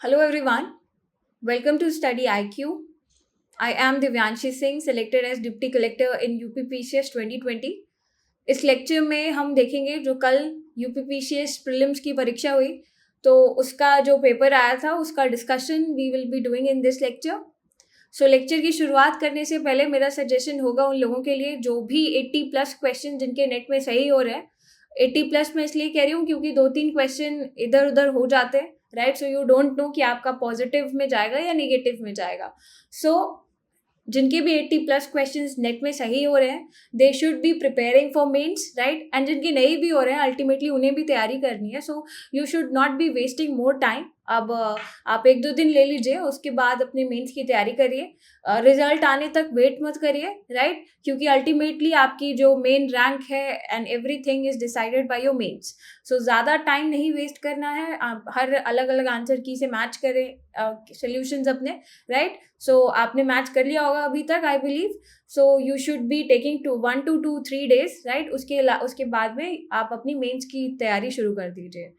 Hello everyone, welcome to Study IQ. I am Divyanshi Singh, selected as Deputy Collector in UPPCS 2020. इस lecture में हम देखेंगे जो कल यूपीपीसीएस प्रीलिम्स की परीक्षा हुई तो उसका जो पेपर आया था उसका discussion we will be doing in this lecture. So lecture की शुरुआत करने से पहले मेरा सजेशन होगा उन लोगों के लिए जो भी 80 प्लस क्वेश्चन जिनके नेट में सही हो रहे हैं। 80 प्लस मैं इसलिए कह रही हूँ क्योंकि 2-3 क्वेश्चन इधर उधर हो जाते हैं, right. So you don't know कि आपका पॉजिटिव में जाएगा या नेगेटिव में जाएगा। सो जिनके भी 80 प्लस क्वेश्चंस नेट में सही हो रहे हैं they should be preparing for mains, right. And जिनके नहीं भी हो रहे हैं अल्टीमेटली उन्हें भी तैयारी करनी है। So you should not be wasting more time. अब आप 1-2 दिन ले लीजिए, उसके बाद अपने मेंस की तैयारी करिए। रिजल्ट आने तक वेट मत करिए, राइट, क्योंकि अल्टीमेटली आपकी जो मेन रैंक है and everything is decided by your mains. So ज़्यादा टाइम नहीं वेस्ट करना है। आप हर अलग अलग आंसर की से मैच करें सोल्यूशंस अपने, राइट। सो आपने मैच कर लिया होगा अभी तक I believe. So you should be taking 1 to 3 days, right. उसके बाद में आप अपनी मेंस की तैयारी शुरू कर दीजिए।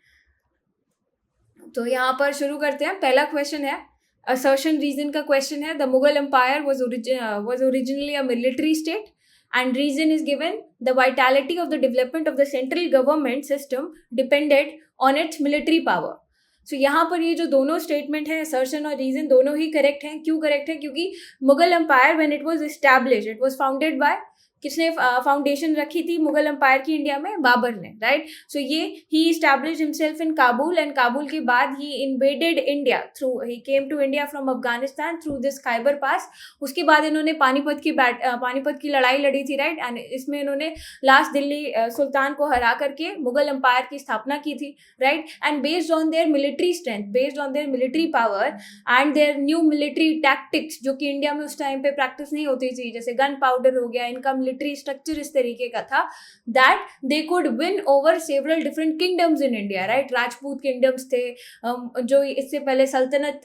तो यहाँ पर शुरू करते हैं। पहला क्वेश्चन है असर्शन रीजन का क्वेश्चन है। The Mughal empire was originally a military state and reason is given the vitality of the development of the central government system depended on its military power. सो यहाँ पर ये जो दोनों स्टेटमेंट है assertion और reason दोनों ही करेक्ट हैं। क्यों करेक्ट है? क्योंकि Mughal empire when it was established it was founded by, किसने फाउंडेशन रखी थी मुगल एम्पायर की इंडिया में? बाबर ने, राइट। सो ये he established himself in Kabul and Kabul के बाद he invaded India through he came to India from Afghanistan through this Khyber pass. उसके बाद इन्होंने पानीपत की लड़ाई लड़ी थी, राइट। एंड इसमें इन्होंने लास्ट दिल्ली सुल्तान को हरा करके मुगल एम्पायर की स्थापना की थी, right. And based on their military strength, based on their military power and their new military tactics जो कि इंडिया में उस टाइम पे प्रैक्टिस नहीं होती थी, जैसे गन पाउडर हो गया, इनका मिलिट्री स्ट्रक्चर इस तरीके का था that they could win over several different kingdoms in India, right. Rajput kingdoms थे, जो इससे पहले सल्तनत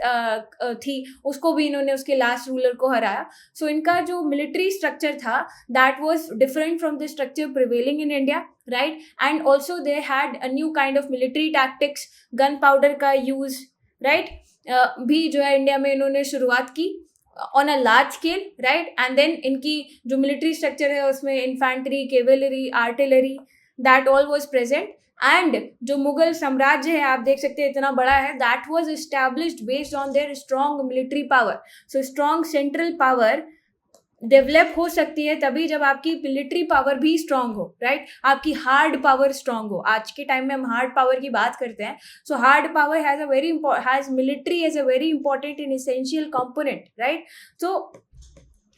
थी, उसको भी इन्होंने उसके लास्ट रूलर को हराया। सो इनका जो मिलिट्री स्ट्रक्चर था that was different from the structure prevailing in India, right. And also they had a new kind of military tactics, gun powder का यूज, राइट, भी जो है इंडिया में इन्होंने शुरुआत की on a large scale, right. And then इनकी जो मिलिट्री स्ट्रक्चर है उसमें infantry, cavalry, artillery, that all was present. And जो मुगल साम्राज्य है आप देख सकते हैं इतना बड़ा है, that was established based on their strong military power. So strong central power develop हो सकती है तभी जब आपकी मिलिट्री पावर भी स्ट्रांग हो, राइट। आपकी हार्ड पावर स्ट्रांग हो। आज के टाइम में हम हार्ड पावर की बात करते हैं। So hard power has military as a very important and essential component, right. So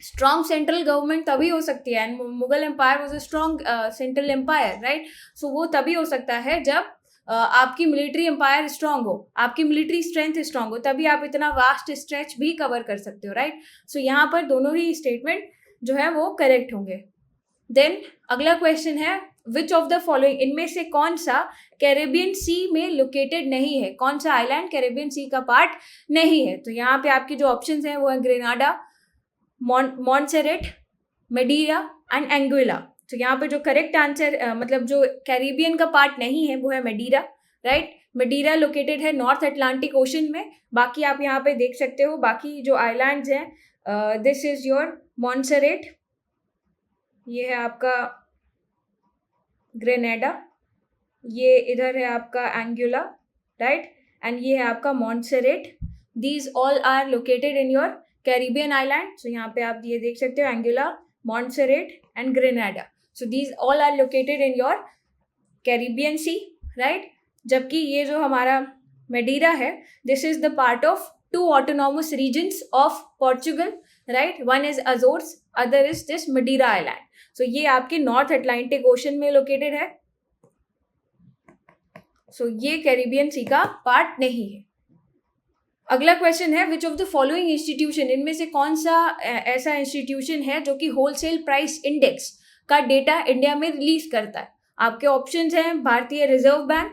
strong central government तभी हो सकती है, and Mughal empire was a strong central empire, right. So वो तभी हो सकता है जब आपकी मिलिट्री एम्पायर स्ट्रांग हो, आपकी मिलिट्री स्ट्रेंथ स्ट्रांग हो, तभी आप इतना वास्ट स्ट्रेच भी कवर कर सकते हो, राइट। सो यहाँ पर दोनों ही स्टेटमेंट जो है वो करेक्ट होंगे। देन अगला क्वेश्चन है विच ऑफ द फॉलोइंग, इनमें से कौन सा कैरेबियन सी में लोकेटेड नहीं है? कौन सा आइलैंड कैरेबियन सी का पार्ट नहीं है? तो यहाँ पे आपकी जो ऑप्शन है वो है ग्रेनाडा, मॉन्टसेरेट, मेडीरा एंड एंगुइला। तो यहाँ पे जो करेक्ट आंसर मतलब जो कैरिबियन का पार्ट नहीं है वो है मेडीरा, राइट। मेडीरा लोकेटेड है नॉर्थ अटलांटिक ओशन में। बाकी आप यहाँ पे देख सकते हो बाकी जो आइलैंड्स हैं, दिस इज योर मॉन्टसेरेट, ये है आपका ग्रेनेडा, ये इधर है आपका एंगुला, राइट, एंड ये है आपका Montserrat. These all are located in your Caribbean island. So यहाँ पे आप ये देख सकते हो Anguilla, Montserrat and Grenada. So these all are located in your Caribbean sea, right. जबकि ये जो हमारा मेडीरा है this is the part of two autonomous regions of Portugal, right. One is Azores, other is this Madeira island. So ये आपके north Atlantic ocean में located है। सो ये कैरिबियन सी का पार्ट नहीं है। अगला क्वेश्चन है which of the following institution, इनमें से कौन सा ऐसा इंस्टीट्यूशन है जो कि होलसेल प्राइस इंडेक्स का डेटा इंडिया में रिलीज करता है? आपके ऑप्शंस हैं भारतीय reserve bank,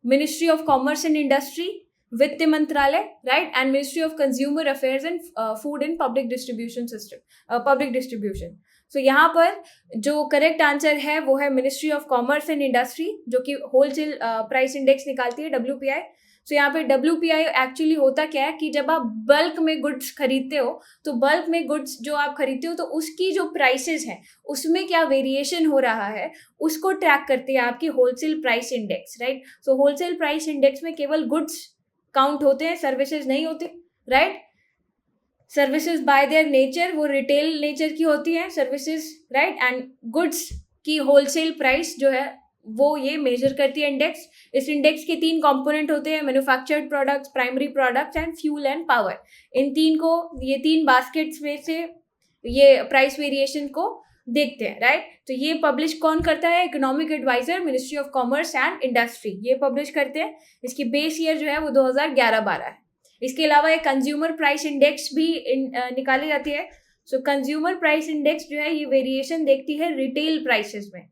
ministry of commerce and industry, वित्त मंत्रालय, right, and ministry of consumer affairs and food and public distribution system, public distribution. So यहाँ पर जो करेक्ट आंसर है वो है ministry of commerce and industry, जो कि होलसेल प्राइस इंडेक्स निकालती है, WPI। सो यहाँ पे WPI एक्चुअली होता क्या है कि जब आप बल्क में गुड्स खरीदते हो, तो बल्क में गुड्स जो आप खरीदते हो तो उसकी जो प्राइसेस हैं उसमें क्या वेरिएशन हो रहा है उसको ट्रैक करती है आपकी होलसेल प्राइस इंडेक्स, राइट। सो होलसेल प्राइस इंडेक्स में केवल गुड्स काउंट होते हैं, सर्विसेज नहीं होते, right. Services by their nature वो रिटेल नेचर की होती है सर्विसेज, राइट, एंड गुड्स की होलसेल प्राइस जो है वो ये मेजर करती है इंडेक्स। इस इंडेक्स के 3 कंपोनेंट होते हैं, manufactured products, primary products and fuel and power. In 3 baskets में से ये प्राइस वेरिएशन को देखते हैं, राइट। तो ये पब्लिश कौन करता है? Economic adviser, ministry of commerce and industry, ये पब्लिश करते हैं। इसकी बेस ईयर जो है वो 2011-12 है। इसके अलावा एक कंज्यूमर प्राइस इंडेक्स भी निकाली जाती है। सो कंज्यूमर प्राइस इंडेक्स जो है ये वेरिएशन देखती है रिटेल प्राइसेस में।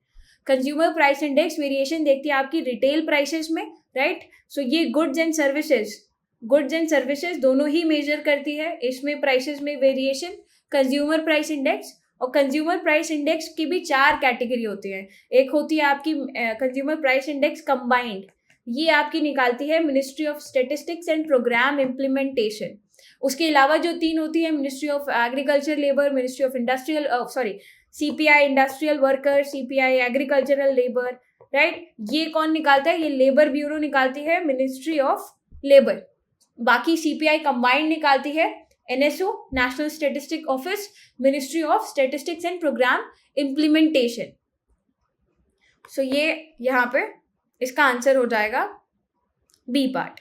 कंज्यूमर प्राइस इंडेक्स वेरिएशन देखती है आपकी रिटेल प्राइसेस में, राइट। सो ये गुड्स एंड सर्विसेज दोनों ही मेजर करती है इसमें प्राइसेस में वेरिएशन, कंज्यूमर प्राइस इंडेक्स। और कंज्यूमर प्राइस इंडेक्स की भी 4 कैटेगरी होती है। एक होती है आपकी कंज्यूमर प्राइस इंडेक्स कंबाइंड, ये आपकी निकालती है ministry of statistics and programme implementation. उसके अलावा जो 3 होती है, ministry of agriculture labour, ministry of CPI industrial worker, CPI agricultural labour, right. ये कौन निकालता है? ये लेबर ब्यूरो निकालती है, मिनिस्ट्री ऑफ लेबर। बाकी CPI कंबाइंड निकालती है NSO, national statistic office, ministry of statistics and programme implementation. So ये यहाँ पे इसका आंसर हो जाएगा बी पार्ट।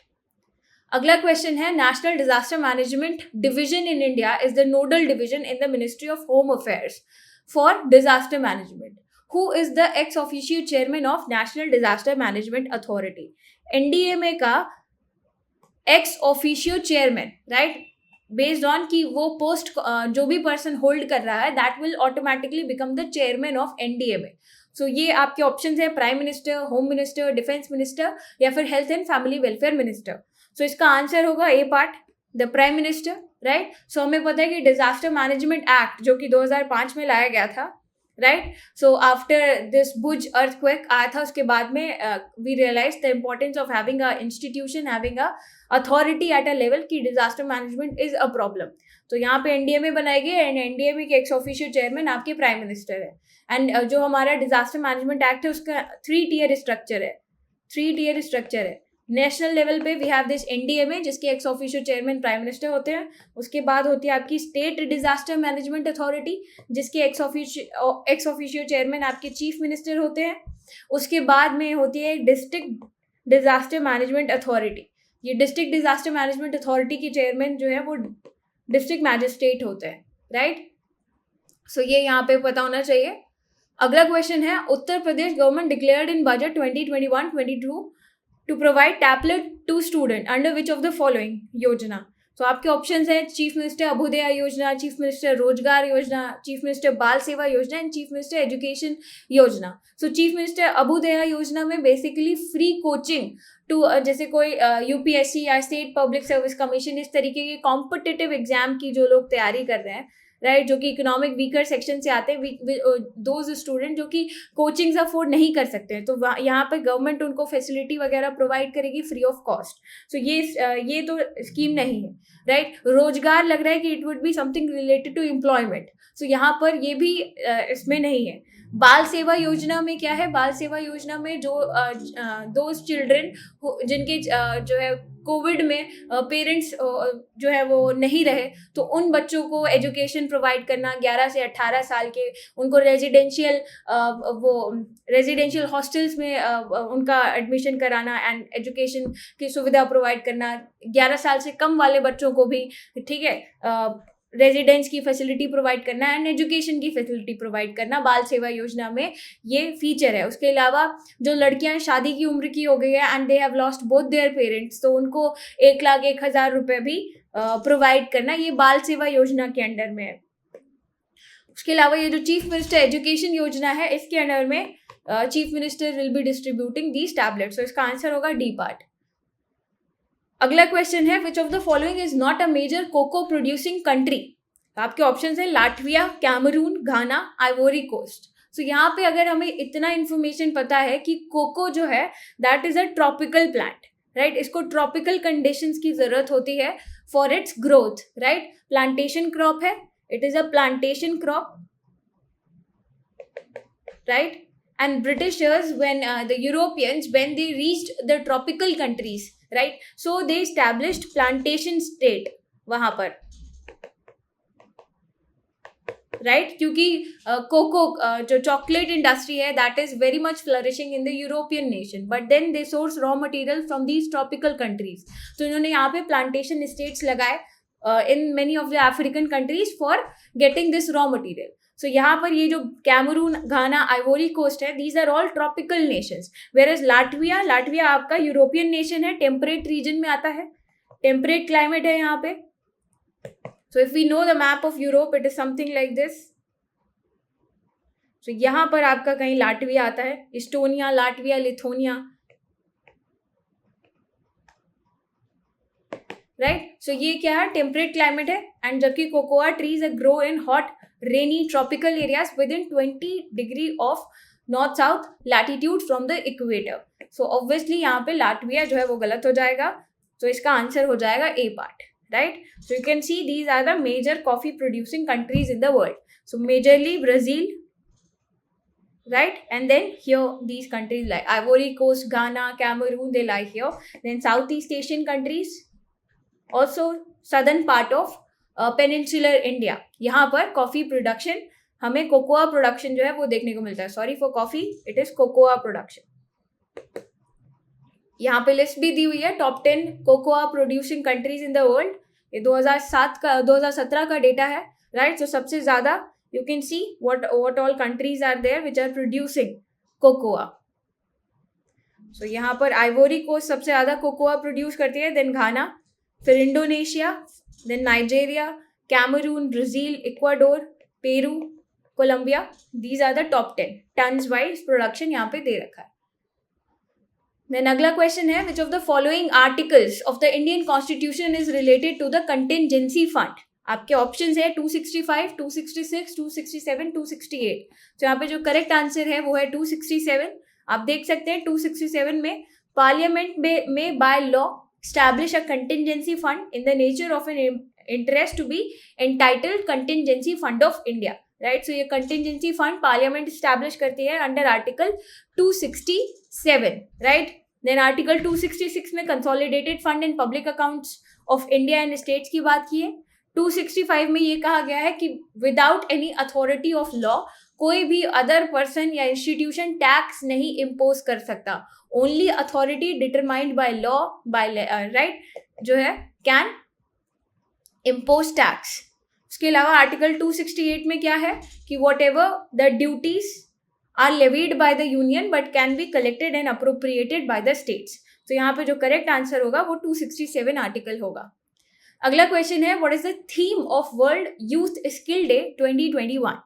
अगला क्वेश्चन है, national disaster management division in India is the nodal division in the ministry of home affairs for disaster management. Who is the ex officio chairman of national disaster management authority? NDMA का ex officio chairman, right, based on कि वो post जो भी person hold कर रहा है that will automatically become the chairman of NDMA। So ये आपके ऑप्शन है, prime minister, home minister, defence minister या फिर health and family welfare minister. So इसका आंसर होगा A part, the prime minister, right. So हमें पता है कि डिजास्टर मैनेजमेंट एक्ट जो कि 2005 में लाया गया था, right. So after this Bhuj earthquake आया था, उसके बाद में we realise the importance of having a institution, having a authority at a level की disaster management is a problem. तो यहाँ पे NDMA बनाई गई एंड NDMA के एक्स ऑफिशियल चेयरमैन आपके प्राइम मिनिस्टर है। एंड जो हमारा डिजास्टर मैनेजमेंट एक्ट है उसका 3 टियर स्ट्रक्चर है। नेशनल लेवल पे वी हैव दिस NDMA जिसके x official chairman prime minister होते हैं। उसके बाद होती है आपकी स्टेट डिजास्टर मैनेजमेंट अथॉरिटी जिसके एक्स ऑफिशियल चेयरमैन आपके चीफ मिनिस्टर होते हैं। उसके बाद में होती है डिस्ट्रिक्ट डिजास्टर मैनेजमेंट अथॉरिटी। ये डिस्ट्रिक्ट डिजास्टर मैनेजमेंट अथॉरिटी के चेयरमैन जो है वो डिस्ट्रिक्ट मैजिस्ट्रेट होते हैं, राइट। सो ये यहाँ पे पता होना चाहिए। अगला क्वेश्चन है, Uttar Pradesh government declared in budget 2021-22 to provide tablet to student under which of the following योजना। तो आपके ऑप्शंस हैं चीफ मिनिस्टर अभ्युदय योजना, चीफ मिनिस्टर रोजगार योजना, चीफ मिनिस्टर बाल सेवा योजना एंड चीफ मिनिस्टर एजुकेशन योजना। सो चीफ मिनिस्टर अभ्युदय योजना में बेसिकली फ्री कोचिंग टू जैसे कोई UPSC या स्टेट पब्लिक सर्विस कमीशन, इस तरीके के कॉम्पिटिटिव एग्जाम की जो लोग तैयारी कर रहे हैं, राइट, जो कि इकोनॉमिक वीकर सेक्शन से आते हैं, दोज स्टूडेंट जो कि कोचिंग्स अफोर्ड नहीं कर सकते हैं, तो यहाँ पे गवर्नमेंट उनको फैसिलिटी वगैरह प्रोवाइड करेगी फ्री ऑफ कॉस्ट। सो ये तो स्कीम नहीं है, राइट। रोजगार लग रहा है कि it would be something related to employment, so यहाँ पर ये भी इसमें नहीं है। बाल सेवा योजना में क्या है? बाल सेवा योजना में जो दोज चिल्ड्रन जिनके जो है कोविड में पेरेंट्स जो है वो नहीं रहे, तो उन बच्चों को एजुकेशन प्रोवाइड करना, 11 से 18 साल के उनको रेजिडेंशियल हॉस्टल्स में उनका एडमिशन कराना एंड एजुकेशन की सुविधा प्रोवाइड करना, 11 साल से कम वाले बच्चों को भी, ठीक है, रेजिडेंस की फैसिलिटी प्रोवाइड करना एंड एजुकेशन की फैसिलिटी प्रोवाइड करना, बाल सेवा योजना में ये फीचर है। उसके अलावा जो लड़कियां शादी की उम्र की हो गई है and they have lost both their parents, तो उनको 1,01,000 रुपये भी प्रोवाइड करना, ये बाल सेवा योजना के अंडर में है। उसके अलावा ये जो चीफ मिनिस्टर एजुकेशन योजना है, इसके अंडर में chief minister will be distributing these tablets. तो इसका आंसर होगा डी पार्ट। अगला क्वेश्चन है, which of the following is not a major cocoa producing country? आपके ऑप्शन है Latvia, Cameroon, Ghana, Ivory Coast. So यहाँ पे अगर हमें इतना इंफॉर्मेशन पता है कि कोको जो है that is a tropical plant, right. इसको ट्रॉपिकल कंडीशंस की जरूरत होती है for its growth, right. Plantation crop है, it is a plantation crop, right. And Britishers, when the Europeans, when they reached the tropical countries, right, so they established plantation state वहां पर, right. क्योंकि cocoa जो chocolate industry है that is very much flourishing in the European nation, but then they source raw material from these tropical countries. तो इन्होंने यहाँ पे plantation states लगाए in many of the African countries for getting this raw material. So यहाँ पर ये जो Cameroon, Ghana, Ivory Coast है, these are all tropical nations. Where as Latvia आपका यूरोपियन नेशन है, टेम्परेट रीजन में आता है, टेम्परेट क्लाइमेट है यहाँ पे. So if we know the map of Europe, it is something like this. So यहाँ पर आपका कहीं लाटविया आता है, Estonia, Latvia, Lithuania, right. So ये क्या है, टेम्परेट क्लाइमेट है. एंड जबकि cocoa trees grow in hot rainy tropical areas with in 20 degree of north south latitude from the equator. So obviously यहाँ पे लाटविया जो है वो गलत हो जाएगा. तो इसका आंसर हो जाएगा ए part, right. So you can see these are the major coffee producing countries in the world. So majorly Brazil, right, and then here these countries like Ivory Coast, Ghana, Cameroon, they lie here. Then Southeast Asian countries, also southern part of peninsular India. यहाँ पर coffee production, हमें cocoa production जो है वो देखने को मिलता है. Sorry for coffee, it is cocoa production. यहाँ पे लिस्ट भी दी हुई है top 10 cocoa producing countries in the world. ये 2017 का डेटा है, राइट. सो सबसे ज्यादा you can see what all countries are there which are producing cocoa. So यहाँ पर आइवोरी कोस्ट सबसे ज्यादा कोकोआ प्रोड्यूस करती है, देन घाना, फिर Indonesia, then Nigeria, Cameroon, Brazil, Ecuador, Peru, Colombia. These are the top 10 tons wise production यहाँ पे दे रखा है. देन अगला क्वेश्चन है, which of the following articles of the Indian constitution is related to the contingency fund. आपके options है 265, 266, 267, 268. तो यहाँ पे जो करेक्ट आंसर है वो है 267. आप देख सकते हैं 267 में पार्लियामेंट में by law establish a contingency fund in the nature of an interest to be entitled contingency fund of India, right. So ये contingency fund पार्लियामेंट establish करती है under article 267, right. Then article 266 में consolidated fund and public accounts of India and states की बात की है. 265 में ये कहा गया है कि without any authority of law कोई भी अदर पर्सन या इंस्टीट्यूशन टैक्स नहीं इम्पोज कर सकता. Only authority determined by law by right जो है कैन इम्पोज टैक्स. उसके अलावा आर्टिकल 268 में क्या है कि whatever the duties are levied by the union but can be collected and appropriated by the states. तो यहाँ पे जो करेक्ट आंसर होगा वो 267 आर्टिकल होगा. अगला क्वेश्चन है, what is the theme of world youth skill day 2021.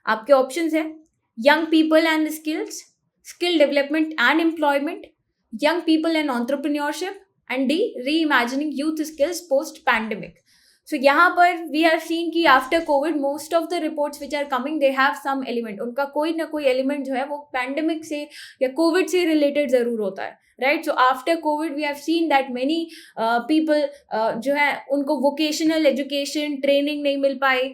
आपके ऑप्शंस है young people and skills, skill development and employment, young people and entrepreneurship, and D reimagining youth skills post pandemic. So यहाँ पर we have seen कि after covid most of the reports which are coming they have some element, उनका कोई ना कोई element जो है वो पैंडेमिक से या कोविड से रिलेटेड जरूर होता है, right. So after covid we have seen that many people जो है उनको वोकेशनल एजुकेशन ट्रेनिंग नहीं मिल पाई.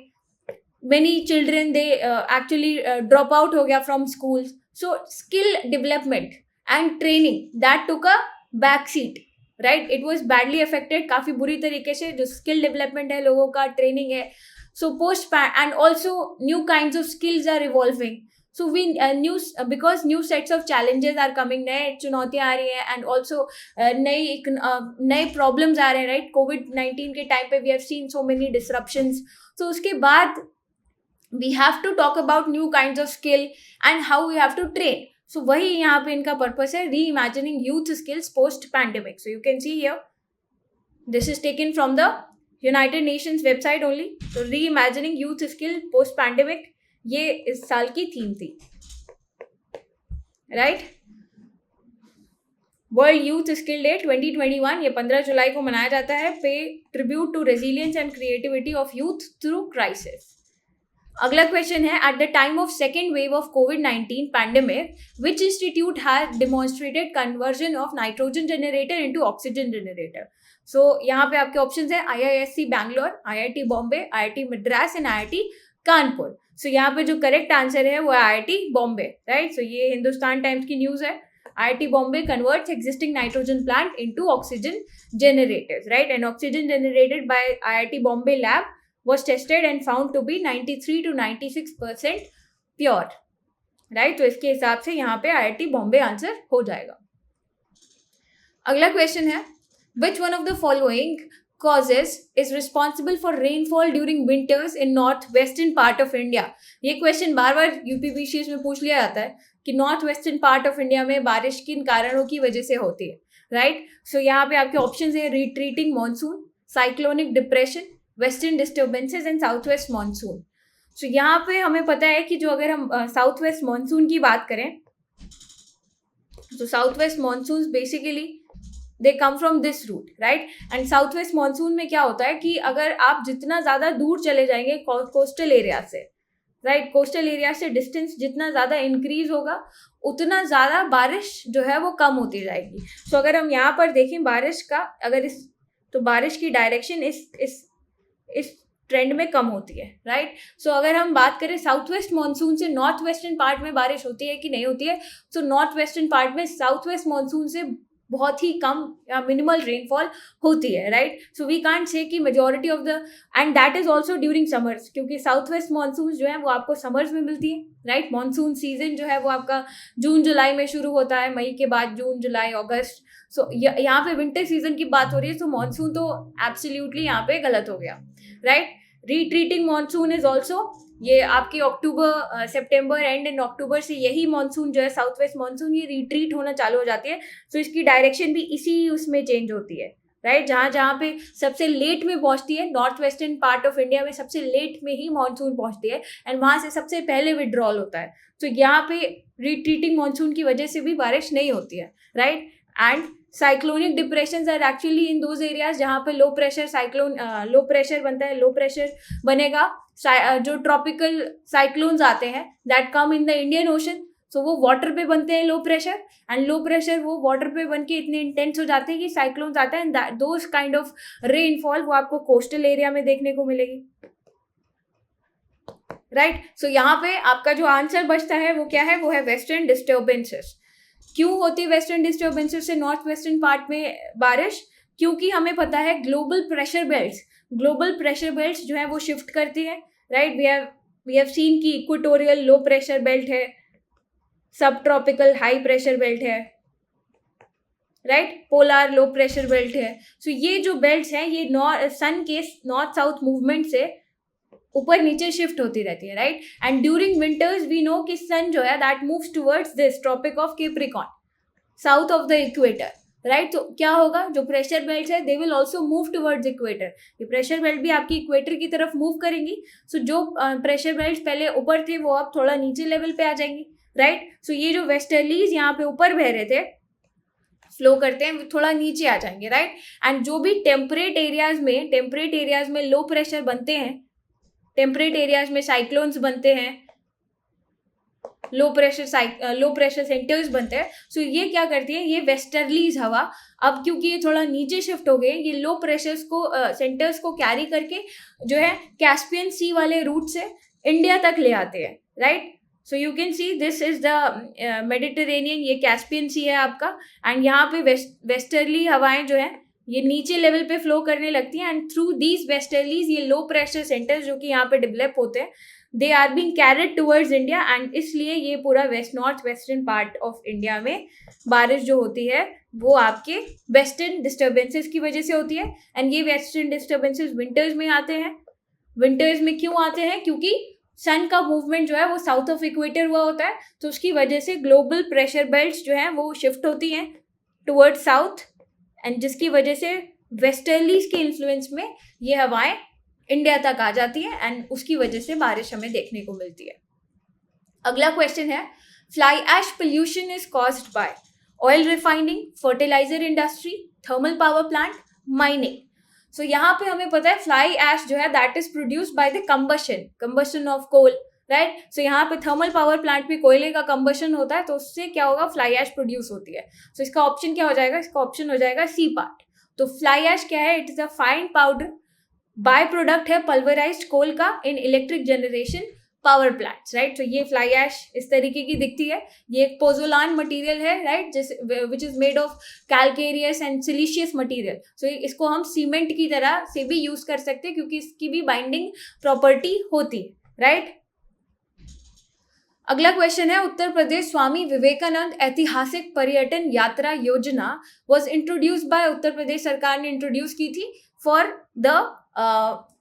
many children they actually drop out हो गया from schools. So skill development and training that took a back seat, right. It was badly affected काफी बुरी तरीके से. जो skill development है लोगों का, training है. So post and also new kinds of skills are evolving. So we because new sets of challenges are coming, नए चुनौतियां आ रही हैं and also नए problems आ रहे हैं, right. COVID-19 के टाइम पे we have seen so many disruptions. So उसके बाद we have to talk about new kinds of skill and how we have to train. So वही यहाँ पे इनका purpose है, reimagining youth skills post pandemic. So you can see here, this is taken from the United Nations website only. So reimagining youth skill post pandemic ये इस साल की theme थी, right. World youth skill day 2021 ये 15 जुलाई को मनाया जाता है. Pay tribute to resilience and creativity of youth through crisis. अगला क्वेश्चन है, at the time of second wave of कोविड-19 pandemic which institute has demonstrated conversion of nitrogen generator into oxygen generator? So यहाँ पे आपके options है IISc Bangalore, IIT Bombay, IIT Madras and IIT Kanpur. So यहाँ पे जो करेक्ट आंसर है वो है IIT बॉम्बे, राइट. सो ये हिंदुस्तान टाइम्स की न्यूज है. IIT Bombay converts existing nitrogen plant into oxygen generators, right? And oxygen generated by IIT Bombay lab was tested and found to be 93 to 96% pure, right? तो इसके हिसाब से यहाँ पे IIT Bombay answer हो जाएगा. अगला क्वेश्चन है, which one of the following causes is responsible for rainfall during winters in north-western part of India? ये क्वेश्चन बार बार यूपीपीसीएस में पूछ लिया जाता है कि north western part of India में बारिश किन कारणों की वजह से होती है, राइट. सो यहाँ पे आपके ऑप्शंस है retreating monsoon, cyclonic depression, western disturbances and south west monsoon. So यहाँ पे हमें पता है कि जो अगर हम साउथ वेस्ट मॉनसून की बात करें तो south west monsoon basically they come from this route, right. And south west monsoon में क्या होता है कि अगर आप जितना ज़्यादा दूर चले जाएंगे कोस्टल एरिया से, राइट, कोस्टल एरिया से डिस्टेंस जितना ज़्यादा इंक्रीज होगा उतना ज़्यादा बारिश जो है वो कम होती जाएगी. सो अगर हम यहाँ पर देखें बारिश का, अगर तो बारिश की डायरेक्शन इस ट्रेंड में कम होती है, राइट. सो अगर हम बात करें साउथ वेस्ट मानसून से नॉर्थ वेस्टर्न पार्ट में बारिश होती है कि नहीं होती है, तो नॉर्थ वेस्टर्न पार्ट में साउथ वेस्ट मानसून से बहुत ही कम या मिनिमल रेनफॉल होती है, right. So we can't say कि majority of the end that is also during summers, क्योंकि साउथ वेस्ट मानसून जो है वो आपको समर्स में मिलती है, राइट. मानसून सीजन जो है वो आपका जून जुलाई में शुरू होता है, मई के बाद जून जुलाई अगस्त. सो यहाँ पे विंटर सीजन की बात हो रही है, तो मानसून तो एब्सोल्युटली यहाँ पे गलत हो गया, right. Retreating monsoon is also, ये आपकी अक्टूबर सितंबर एंड इन अक्टूबर से यही मानसून जो है साउथ वेस्ट मानसून ये रिट्रीट होना चालू हो जाती है. सो इसकी डायरेक्शन भी इसी उसमें चेंज होती है, राइट. जहाँ पे सबसे लेट में पहुँचती है, north western part of India में सबसे लेट में ही मानसून पहुँचती है एंड वहाँ से सबसे पहले विड्रॉल होता है. तो यहाँ पे रिट्रीटिंग मानसून की वजह से भी बारिश नहीं होती है, right. And cyclonic depressions are actually in those areas जहाँ पे लो प्रेशर बनता है, लो प्रेशर बनेगा, जो ट्रॉपिकल साइक्लोन्स आते हैं that come in the Indian ocean, so वो वाटर पे बनते हैं low pressure, and low pressure वो वाटर पे बन के इतने इंटेंस हो जाते हैं कि साइक्लोन्स आते हैं, and those kind of rainfall वो आपको कोस्टल एरिया में देखने को मिलेगी, राइट. सो यहाँ पे आपका जो आंसर बचता है वो क्या है, वो है वेस्टर्न डिस्टर्बेंसेस. क्यों होती है वेस्टर्न डिस्टर्बेंसेस से नॉर्थ वेस्टर्न पार्ट में बारिश? क्योंकि हमें पता है ग्लोबल प्रेशर बेल्ट्स जो है वो शिफ्ट करती है, राइट. वी हैव सीन कि इक्वेटोरियल लो प्रेशर बेल्ट है, सब ट्रॉपिकल हाई प्रेशर बेल्ट है, right, polar low pressure belt है. सो ये जो बेल्ट्स हैं ये सन के नॉर्थ साउथ मूवमेंट से ऊपर नीचे शिफ्ट होती रहती है, right. And during winters we know कि सन जो है that moves towards this tropic of Capricorn south of the equator, right. तो क्या होगा, जो प्रेशर बेल्ट है they will also move towards equator. ये प्रेशर बेल्ट भी आपकी इक्वेटर की तरफ मूव करेंगी. सो जो प्रेशर बेल्ट पहले ऊपर थे वो अब थोड़ा नीचे लेवल पे आ जाएंगी, राइट. सो ये जो वेस्टर्लीज यहाँ पे ऊपर बह रहे थे फ्लो करते हैं थोड़ा नीचे आ जाएंगे, राइट. एंड जो भी टेम्परेट एरियाज में लो प्रेशर बनते हैं, टेम्परेट एरियाज में साइक्लोन्स बनते हैं, लो प्रेशर सेंटर्स बनते हैं. सो ये क्या करती है, ये वेस्टर्लीज हवा अब क्योंकि ये थोड़ा नीचे शिफ्ट हो गए, ये लो प्रेशर्स को सेंटर्स को कैरी करके जो है कैस्पियन सी वाले रूट से इंडिया तक ले आते हैं, right. So you can see this is the Mediterranean, ये कैस्पियन सी है आपका, एंड यहाँ पे वेस्टर्ली हवाएं जो है ये नीचे लेवल पे फ्लो करने लगती हैं, एंड थ्रू दीज वेस्टर्लीज ये लो प्रेशर सेंटर्स जो कि यहाँ पे डेवलप होते हैं they are being carried towards India, and इसलिए ये पूरा north western part of India में बारिश जो होती है वो आपके वेस्टर्न डिस्टर्बेंसेस की वजह से होती है. एंड ये वेस्टर्न डिस्टर्बेंसेस विंटर्स में आते हैं. विंटर्स में क्यों आते हैं, क्योंकि सन का मूवमेंट जो है वो साउथ ऑफ इक्वेटर हुआ होता है, तो उसकी वजह से ग्लोबल प्रेशर बेल्ट्स जो हैं वो शिफ्ट होती हैं टुवर्ड्स साउथ, एंड जिसकी वजह से वेस्टर्लीज के इन्फ्लुएंस में ये हवाएं इंडिया तक आ जाती है, एंड उसकी वजह से बारिश हमें देखने को मिलती है. अगला क्वेश्चन है, fly ash pollution is caused by oil refining, fertiliser industry, thermal power plant, mining. So यहाँ पे हमें पता है फ्लाई ऐश जो है that is produced by the combustion of coal, right. So यहाँ पे थर्मल पावर प्लांट में कोयले का कंबशन होता है, तो उससे क्या होगा, फ्लाई ऐश प्रोड्यूस होती है। सो इसका ऑप्शन क्या हो जाएगा, इसका ऑप्शन हो जाएगा सी पार्ट। तो फ्लाई ऐश क्या है, it is a fine powder, by product है पल्वराइज्ड कोल का इन electric generation power plants, right. तो ये फ्लाई ऐश इस तरीके की दिखती है। ये एक पोजोलान मटेरियल है, right, which is made of calcareous and siliceous material. So इसको हम सीमेंट की तरह से भी यूज कर सकते हैं क्योंकि इसकी भी बाइंडिंग प्रॉपर्टी होती है, राइट। अगला क्वेश्चन है, उत्तर प्रदेश स्वामी विवेकानंद ऐतिहासिक पर्यटन यात्रा योजना वॉज इंट्रोड्यूस्ड बाय, उत्तर प्रदेश सरकार ने इंट्रोड्यूस की थी for the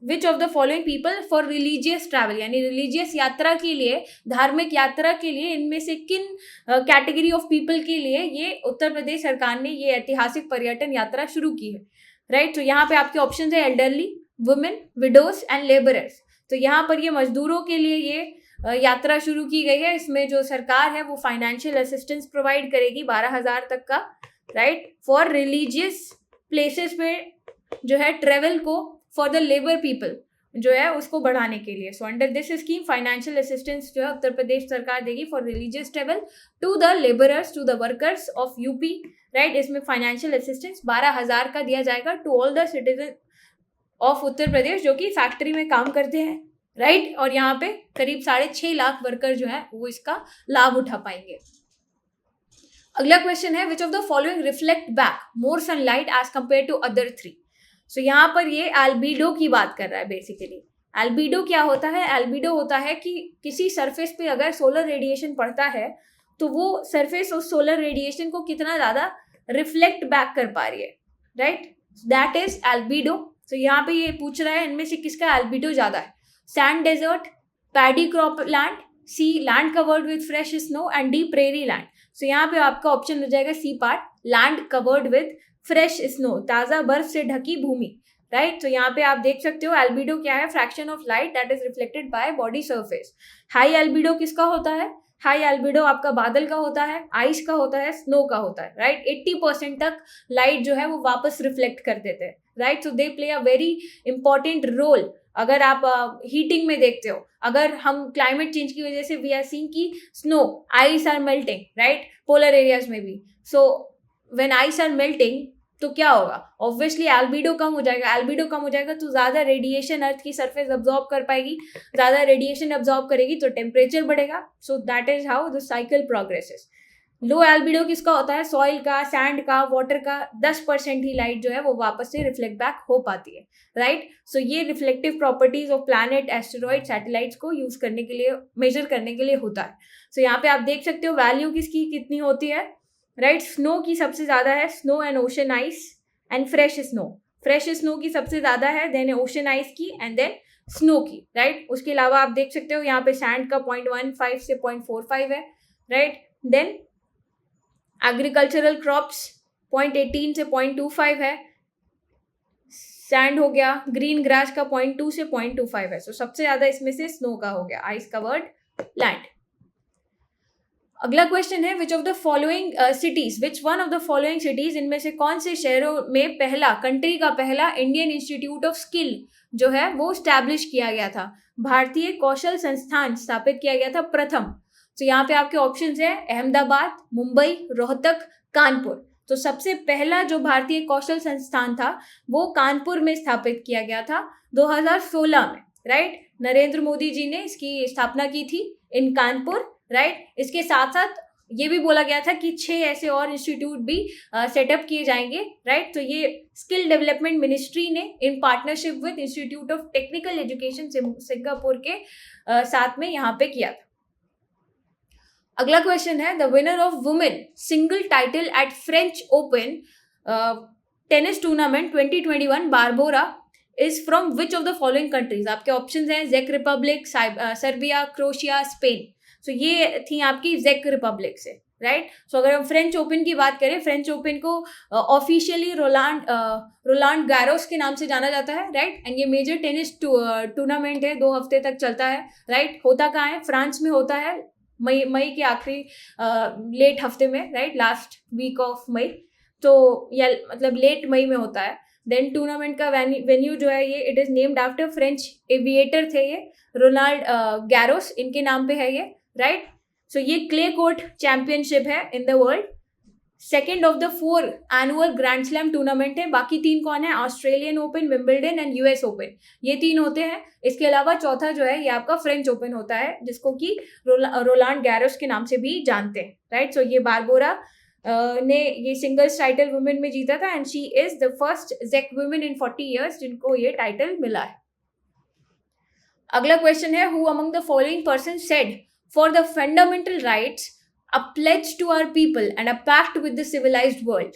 which of the following people for religious travel, यानी रिलीजियस यात्रा के लिए, धार्मिक यात्रा के लिए इनमें से किन कैटेगरी ऑफ पीपल के लिए ये उत्तर प्रदेश सरकार ने ये ऐतिहासिक पर्यटन यात्रा शुरू की है, राइट। तो यहाँ पे आपके ऑप्शन है elderly, women, widows and labourers. तो यहाँ पर ये मजदूरों के लिए ये यात्रा शुरू की गई है। इसमें जो सरकार है वो फाइनेंशियल असिस्टेंस प्रोवाइड करेगी 12,000 तक का, राइट, फॉर रिलीजियस प्लेसेस में जो है ट्रेवल को फॉर द लेबर पीपल जो है उसको बढ़ाने के लिए। So under this scheme financial assistance जो है उत्तर प्रदेश सरकार देगी for religious travel to the labourers, to the workers of UP, right. इसमें फाइनेंशियल असिस्टेंस 12,000 का दिया जाएगा to all the citizen of Uttar Pradesh जो कि फैक्ट्री में काम करते हैं, राइट। और यहाँ पे करीब 6.5 लाख वर्कर जो है वो इसका लाभ उठा पाएंगे। अगला क्वेश्चन है, which of the following reflect back more sunlight as compare to other 3। So यहाँ पर ये एल्बिडो की बात कर रहा है बेसिकली। एल्बिडो क्या होता है, एल्बिडो होता है कि किसी सरफेस पे अगर सोलर रेडिएशन पड़ता है तो वो सरफेस उस सोलर रेडिएशन को कितना ज़्यादा रिफ्लेक्ट बैक कर पा रही है, राइट, दैट इज एल्बिडो। तो यहाँ पे ये पूछ रहा है इनमें से किसका एल्बिडो ज़्यादा है, sand desert, paddy crop land, C land covered with fresh snow and D prairie land. So यहाँ पे आपका ऑप्शन हो जाएगा C part, land covered with fresh snow, ताज़ा बर्फ से ढकी भूमि, राइट। तो यहाँ पे आप देख सकते हो एल्बिडो क्या है, fraction of light that is reflected by body surface. High albedo किसका होता है, हाई एल्बिडो आपका बादल का होता है, आइस का होता है, स्नो का होता है, राइट। 80% तक लाइट जो है वो वापस रिफ्लेक्ट कर देते हैं, right. So they play a very important role. अगर आप हीटिंग में देखते हो, अगर हम क्लाइमेट चेंज की वजह से वी आर सीइंग की snow, ice are melting, right, polar areas में भी। So when ice are melting तो क्या होगा, ऑब्वियसली एल्बिडो कम हो जाएगा। एल्बिडो कम हो जाएगा तो ज़्यादा रेडिएशन अर्थ की सरफेस अब्जॉर्ब कर पाएगी, ज़्यादा रेडिएशन अब्जॉर्ब करेगी तो टेम्परेचर बढ़ेगा। So that is how the cycle progresses. Low albedo किसका होता है, सॉइल का, सैंड का, वाटर का। 10% ही लाइट जो है वो वापस से रिफ्लेक्ट बैक हो पाती है, राइट। सो ये reflective properties of planet, asteroid, satellites को यूज करने के लिए, मेजर करने के लिए होता है। सो यहाँ पे आप देख सकते हो वैल्यू किसकी कितनी होती है, राइट। स्नो की सबसे ज़्यादा है, snow and ocean ice and fresh snow. Fresh snow की सबसे ज़्यादा है, देन ओशन आइस की एंड देन स्नो की, राइट। उसके अलावा आप देख सकते हो यहाँ पे सैंड का 0.15 से 0.45 है, राइट। देन एग्रीकल्चरल क्रॉप्स 0.18 से 0.25 है, सैंड हो गया, ग्रीन ग्रास का 0.2 से 0.25 है। सो सबसे ज़्यादा इसमें से स्नो का हो गया, आइस कवर्ड लैंड। अगला क्वेश्चन है, which of the following cities, which one of the following cities, इनमें से कौन से शहरों में पहला, कंट्री का पहला इंडियन इंस्टीट्यूट ऑफ स्किल जो है वो स्टैब्लिश किया गया था, भारतीय कौशल संस्थान स्थापित किया गया था प्रथम। तो यहाँ पे आपके ऑप्शंस है अहमदाबाद, मुंबई, रोहतक, कानपुर। तो सबसे पहला जो भारतीय कौशल संस्थान था वो कानपुर में स्थापित किया गया था 2016 में, राइट। नरेंद्र मोदी जी ने इसकी स्थापना की थी इन कानपुर, राइट। इसके साथ साथ ये भी बोला गया था कि 6 ऐसे और इंस्टीट्यूट भी सेटअप किए जाएंगे, राइट। तो ये स्किल डेवलपमेंट मिनिस्ट्री ने in partnership with institute of technical education Singapore के साथ में यहाँ पे किया था। अगला क्वेश्चन है, the winner of women single title at French open tennis tournament 2021 Barbora is from which of the following countries. आपके ऑप्शंस हैं जेक रिपब्लिक, सर्बिया, क्रोशिया, स्पेन। सो ये थी आपकी जेक रिपब्लिक से, राइट। सो अगर हम फ्रेंच ओपन की बात करें, फ्रेंच ओपन को ऑफिशियली रोलांड गारोस के नाम से जाना जाता है, राइट। एंड ये मेजर टेनिस टूर्नामेंट है, 2 हफ्ते तक चलता है, राइट। होता कहाँ है, फ्रांस में होता है, मई के आखिरी लेट हफ्ते में, right, last week of May. तो या मतलब लेट मई में होता है। देन टूर्नामेंट का वेन्यू जो है ये it is named after French aviator थे, ये रोनाल्ड गैरोस इनके नाम पे है ये, राइट। सो ये क्ले कोर्ट चैंपियनशिप है in the world, second of the 4 annual grand slam tournament है। बाकी 3 कौन है? Australian open, Wimbledon and US open, ये 3 होते हैं। इसके अलावा चौथा जो है ये आपका फ्रेंच ओपन होता है, जिसको कि रोलांड गैरोस के नाम से भी जानते हैं, राइट। सो ये बारबोरा ने ये सिंगल्स टाइटल वुमेन में जीता था and she is the first Jake women in 40 years जिनको ये टाइटल मिला है। अगला क्वेश्चन है, who among the following person said for the fundamental rights a pledge to our people and a pact with the civilized world।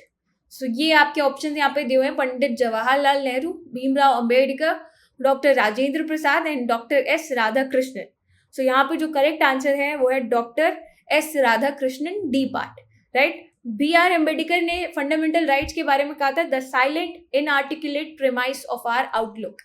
So ये आपके option यहाँ पे दिए हुए हैं, Pandit Jawaharlal Nehru, Bhimrao Ambedkar, doctor Rajendra Prasad and doctor S Radhakrishnan. So यहाँ पे जो करेक्ट आंसर है वो है doctor S Radhakrishnan, D part, right. B R Ambedkar ने फंडामेंटल राइट्स के बारे में कहा था, the silent inarticulate premise of our outlook.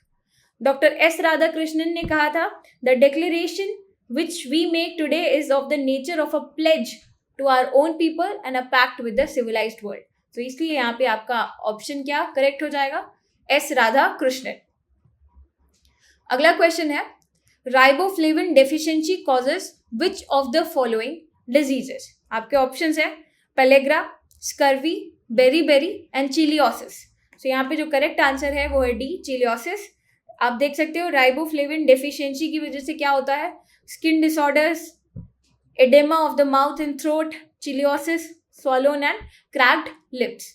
Doctor S Radhakrishnan ने कहा था, the declaration which we make today is of the nature of a pledge to our own people and a pact with the civilized world। तो इसलिए यहाँ पे आपका option क्या correct हो जाएगा? एस राधा कृष्णन। अगला क्वेश्चन है, riboflavin deficiency causes which of the following diseases. आपके ऑप्शन है pellagra, scurvy, beriberi and cheilosis. तो यहाँ पे जो करेक्ट आंसर है वो है डी, चिलियोसिस। आप देख सकते हो राइबोफ्लेविन डेफिशिएंसी की वजह से क्या होता है, skin disorders, oedema of the mouth and throat, cheilosis, swollen and cracked lips,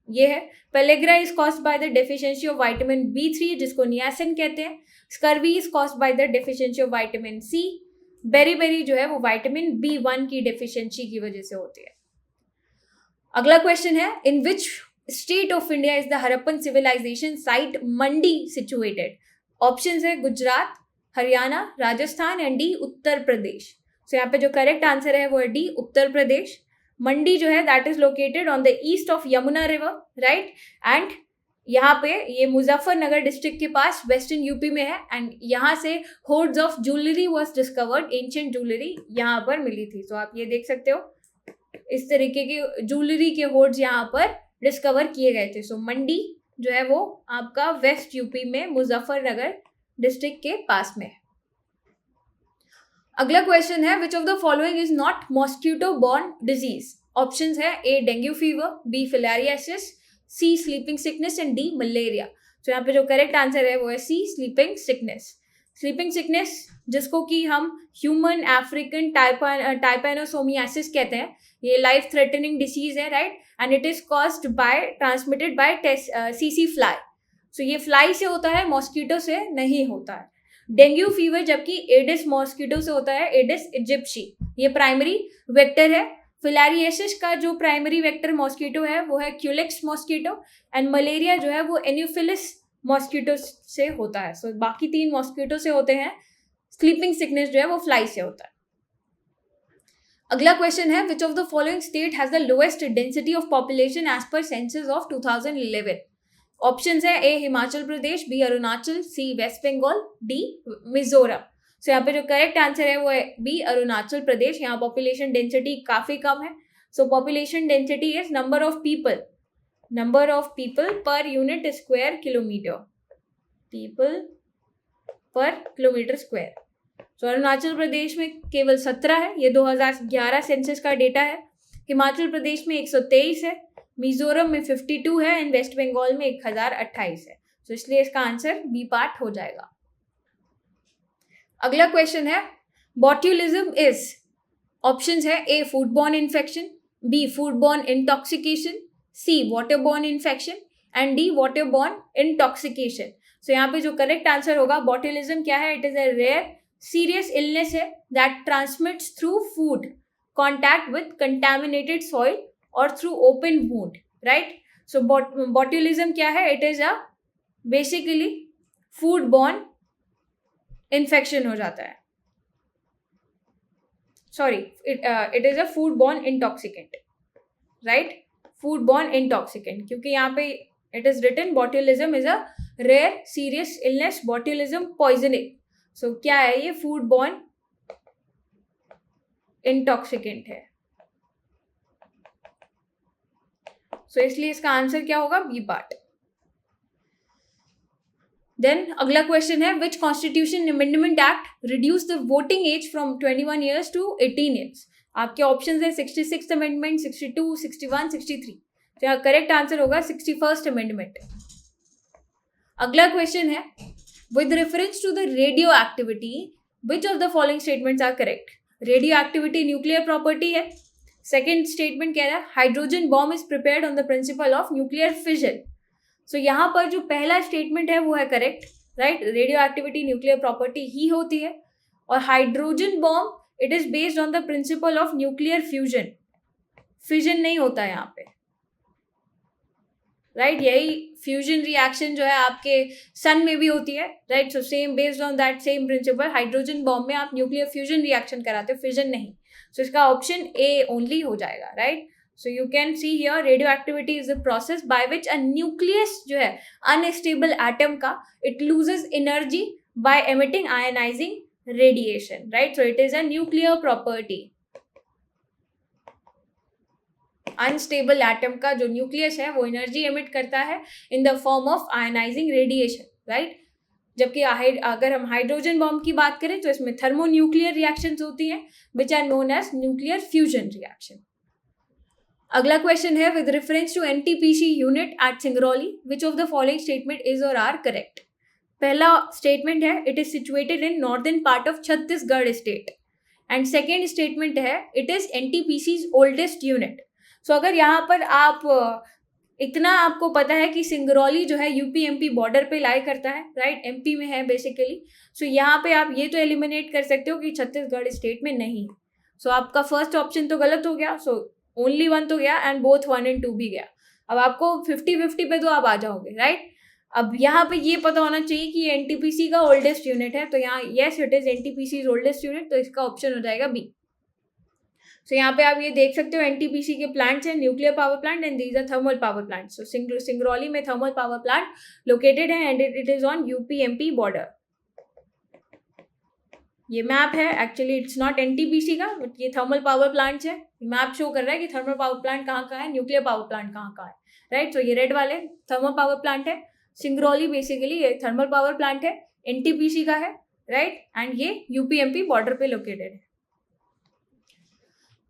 ये है। Pellagra is caused by the deficiency of vitamin B3 जिसको नियासिन कहते हैं। Scurvy is caused by the deficiency of vitamin C। Beriberi जो है वो vitamin B1 की deficiency की वजह से होती है। अगला क्वेश्चन है, in which state of India is the Harappan civilisation site Mandi situated. Option है Gujarat, Haryana, Rajasthan and D Uttar Pradesh. So यहाँ पे जो करेक्ट आंसर है वो है डी, उत्तर प्रदेश। मंडी जो है that is located on the east of Yamuna river, right. And यहाँ पे ये मुजफ्फरनगर डिस्ट्रिक्ट के पास वेस्टर्न यूपी में है एंड यहाँ से hoards of jewellery was discovered, ancient jewellery यहाँ पर मिली थी। तो आप ये देख सकते हो इस तरीके के ज्वेलरी के होर्ड्स यहाँ पर डिस्कवर किए गए थे। सो मंडी जो है वो आपका वेस्ट यूपी में मुजफ्फरनगर डिस्ट्रिक्ट के पास में है। अगला क्वेश्चन है, which of the following is not mosquito borne disease. Options है A dengue fever, B filariasis, C sleeping sickness and D malaria. तो यहाँ पे जो करेक्ट आंसर है वो है C, sleeping sickness. Sleeping sickness जिसको कि हम ह्यूमन अफ्रीकन टाइपैनोसोमियासिस कहते हैं, ये लाइफ थ्रेटनिंग डिसीज है, right. And it is caused by transmitted by सीसी फ्लाई। सो ये फ्लाई से होता है, मॉस्किटो से नहीं होता है। डेंगू फीवर जबकि एडिस मॉस्किटो से होता है, एडिस इजिप्शी, ये प्राइमरी वेक्टर है। फिलारियासिस का जो प्राइमरी वेक्टर मॉस्किटो है वो है क्यूलेक्स मॉस्किटो एंड मलेरिया जो है वो एन्यूफिलिस मॉस्किटो से होता है। सो बाकी 3 मॉस्किटो से होते हैं, स्लीपिंग सिकनेस जो है वो फ्लाई से होता है। अगला क्वेश्चन है, which of the following state has the lowest density of population as per census of 2011। Option है A Himachal Pradesh, B Arunachal, C west Bengal, D Mizoram. So यहाँ पे जो करेक्ट आंसर है वो है बी अरुणाचल प्रदेश। यहाँ पॉपुलेशन डेंसिटी काफी कम है। सो population density is number of people per unit square kilometre, people पर किलोमीटर स्क्वायर। सो अरुणाचल प्रदेश में केवल 17 है, ये 2011 सेंसस का डेटा है। हिमाचल प्रदेश में 123 है, मिजोरम में 52 है एंड वेस्ट बंगाल में 1028 है। तो इसलिए इसका आंसर बी पार्ट हो जाएगा। अगला क्वेश्चन है, बॉट्यूलिज्म इज, ऑप्शंस है A foodborne infection, B foodborne intoxication, C waterborne infection and D waterborne intoxication. So यहाँ पे जो करेक्ट आंसर होगा, बॉट्यूलिज्म क्या है, it is a rare serious illness है that transmits through food contact with contaminated soil और through open wound, right. So botulism क्या है, it is a basically food borne infection हो जाता है, sorry it is a food borne intoxicant, right, food borne intoxicant, क्योंकि यहाँ पे it is written botulism is a rare serious illness, botulism poisoning. So क्या है ये, फूड बॉर्न इंटॉक्सिकेंट है। सो इसलिए इसका आंसर क्या होगा, बी पार्ट। देन अगला क्वेश्चन है, which constitution amendment act reduce the voting age from 21 years to 18 years. आपके ऑप्शन है 66th अमेंडमेंट, 62, 61, 63। तो यहाँ करेक्ट आंसर होगा 61st अमेंडमेंट। अगला क्वेश्चन है, with reference to the radioactivity which of the following statements are correct. Radioactivity nuclear property है। Second statement कह रहा है, hydrogen bomb is prepared on the principle of nuclear fission. So यहाँ पर जो पहला statement है वो है correct, right. Radioactivity nuclear property ही होती है, और hydrogen bomb it is based on the principle of nuclear fusion. Fission नहीं होता है यहाँ पे, राइट। यही फ्यूजन रिएक्शन जो है आपके सन में भी होती है, right. So same based on that same principle, hydrogen bomb में आप न्यूक्लियर फ्यूजन रिएक्शन कराते हो, फिजन नहीं। सो इसका ऑप्शन ए ओनली हो जाएगा, right. So you can see here, radio activity is the process by which a nucleus जो है अनस्टेबल एटम का, it loses energy by emitting ionising radiation, right. So it is a nuclear property. Unstable atom का जो nucleus है वो energy emit करता है in the form of ionising radiation, right. जबकि अगर हम हाइड्रोजन बॉम्ब की बात करें तो इसमें थर्मोन्यूक्लियर रिएक्शंस होती हैं which are known as nuclear fusion reaction. अगला क्वेश्चन है, with reference to NTPC unit at Singrauli which of the following statement is और आर करेक्ट। पहला स्टेटमेंट है, it is situated in northern part of Chhattisgarh state. And second statement है, it is NTPC's oldest unit. So अगर यहाँ पर आप इतना आपको पता है कि सिंगरौली जो है यूपी एमपी बॉर्डर पे लाई करता है, राइट, एमपी में है बेसिकली। सो यहाँ पे आप ये तो एलिमिनेट कर सकते हो कि छत्तीसगढ़ स्टेट में नहीं। सो आपका फर्स्ट ऑप्शन तो गलत हो गया, सो ओनली वन तो गया एंड बोथ 1 and 2 भी गया। अब आपको 50-50 पे तो आप आ जाओगे, राइट। अब यहाँ पे ये पता होना चाहिए कि एनटीपीसी का ओल्डेस्ट यूनिट है, तो यहाँ yes it is NTPC oldest unit, तो इसका ऑप्शन हो जाएगा बी। सो यहाँ पे आप ये देख सकते हो, एनटीपीसी के प्लांट्स हैं, nuclear power plant and these are thermal power plant. So Singrauli में थर्मल पावर प्लांट लोकेटेड है and it is on UP MP border. ये मैप है, एक्चुअली इट्स नॉट एनटीपीसी का, बट ये थर्मल पावर प्लांट्स है। Map show कर रहा है कि थर्मल पावर प्लांट कहाँ कहाँ है, न्यूक्लियर पावर प्लांट कहाँ कहाँ है, राइट। तो ये रेड वाले थर्मल पावर प्लांट है। सिंगरौली बेसिकली ये थर्मल पावर प्लांट है, एनटीपीसी का है, राइट, एंड ये यूपी एमपी बॉर्डर पे लोकेटेड है।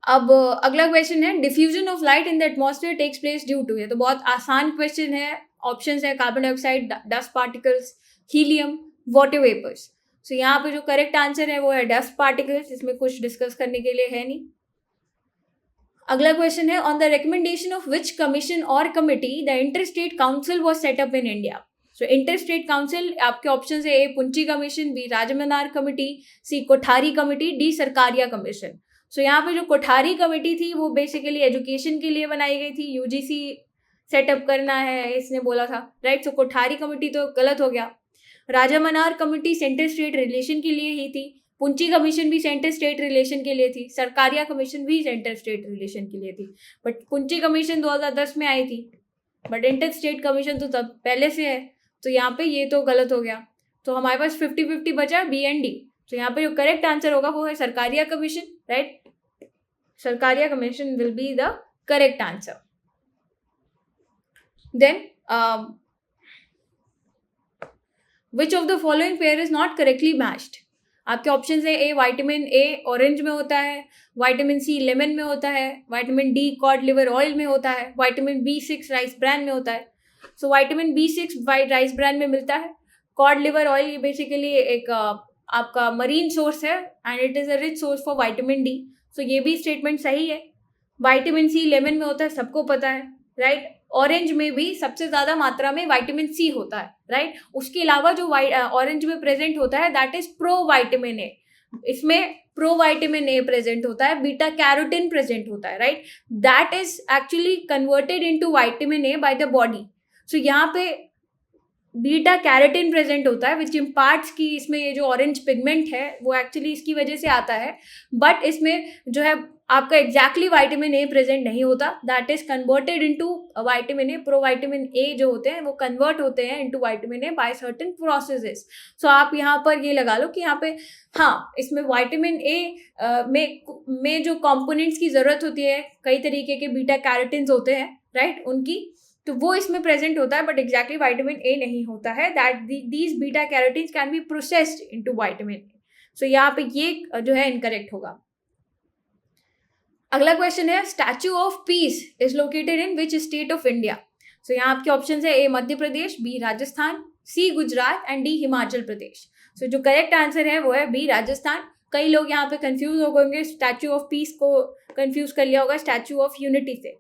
अब अगला क्वेश्चन है, diffusion of light in the atmosphere takes place due to. ये तो बहुत आसान क्वेश्चन है। ऑप्शंस है carbon dioxide, dust particles, helium, water vapours. So यहाँ पे जो करेक्ट आंसर है वो है डस्ट पार्टिकल्स। इसमें कुछ डिस्कस करने के लिए है नहीं। अगला क्वेश्चन है, on the recommendation of which commission or committee the Inter State Council was set up in India. So Inter State Council आपके ऑप्शन है, A Punchhi commission, B Rajamannar committee, C Kothari committee, D Sarkaria commission. So यहाँ पे जो Kothari committee थी वो basically education के लिए बनाई गई थी, यूजीसी सेटअप करना है इसने बोला था, राइट। सो कोठारी कमेटी तो गलत हो गया। राजामनार कमेटी सेंटर स्टेट रिलेशन के लिए ही थी, पुंची कमीशन भी सेंटर स्टेट रिलेशन के लिए थी, सरकारिया कमीशन भी सेंटर स्टेट रिलेशन के लिए थी। बट पुंची कमीशन 2010 में आई थी, बट इंटर स्टेट कमीशन तो तब पहले से है। तो यहाँ पे ये तो गलत हो गया। तो हमारे पास 50-50 बचा, बी एंड डी। तो यहाँ पे जो करेक्ट आंसर होगा वो है Sarkaria commission, right. Sarkaria commission will be the correct answer. Then which of the following pair is not correctly matched. आपके ऑप्शन है, ए विटामिन ए ऑरेंज में होता है, विटामिन सी लेमन में होता है, vitamin D code liver oil में होता है, विटामिन B6 राइस ब्रान में होता है। So vitamin B6 rice bran में मिलता है। कॉड लिवर ऑयल ये बेसिकली एक आपका मरीन सोर्स है and it is a rich source for vitamin D. So ये भी स्टेटमेंट सही है। विटामिन सी लेमन में होता है, सबको पता है, राइट। ऑरेंज में भी सबसे ज्यादा मात्रा में विटामिन सी होता है, राइट। उसके अलावा जो ऑरेंज में प्रेजेंट होता है that is pro vitamin A. इसमें प्रो विटामिन ए प्रेजेंट होता है, बीटा कैरोटीन प्रेजेंट होता है, right. That is actually converted into vitamin A by the body. So यहाँ पे बीटा कैरोटीन प्रेजेंट होता है विच इम्पार्ट्स की इसमें ये जो ऑरेंज पिगमेंट है वो एक्चुअली इसकी वजह से आता है। बट इसमें जो है आपका एग्जैक्टली वाइटामिन ए प्रेजेंट नहीं होता, that is converted into vitamin A. Provitamin A जो होते हैं वो कन्वर्ट होते हैं into vitamin A by certain processes. So आप यहाँ पर ये लगा लो कि यहाँ पे हाँ, इसमें वाइटामिन ए में जो कंपोनेंट्स की जरूरत होती है, कई तरीके के बीटा कैरोटीन्स होते हैं, राइट, उनकी, तो वो इसमें प्रेजेंट होता है, बट एग्जैक्टली वाइटामिन ए नहीं होता है। That these beta carotenes can be processed into vitamin A. So यहाँ पे ये जो है इनकरेक्ट होगा। अगला क्वेश्चन है, Statue of Peace is located in which state of India? So यहाँ आपके ऑप्शन है, A Madhya Pradesh, B Rajasthan, C Gujarat and D Himachal Pradesh. So जो करेक्ट आंसर है वो है बी राजस्थान। कई लोग यहाँ पे कंफ्यूज हो गए, स्टैच्यू ऑफ पीस को कंफ्यूज कर लिया होगा स्टैच्यू ऑफ यूनिटी से।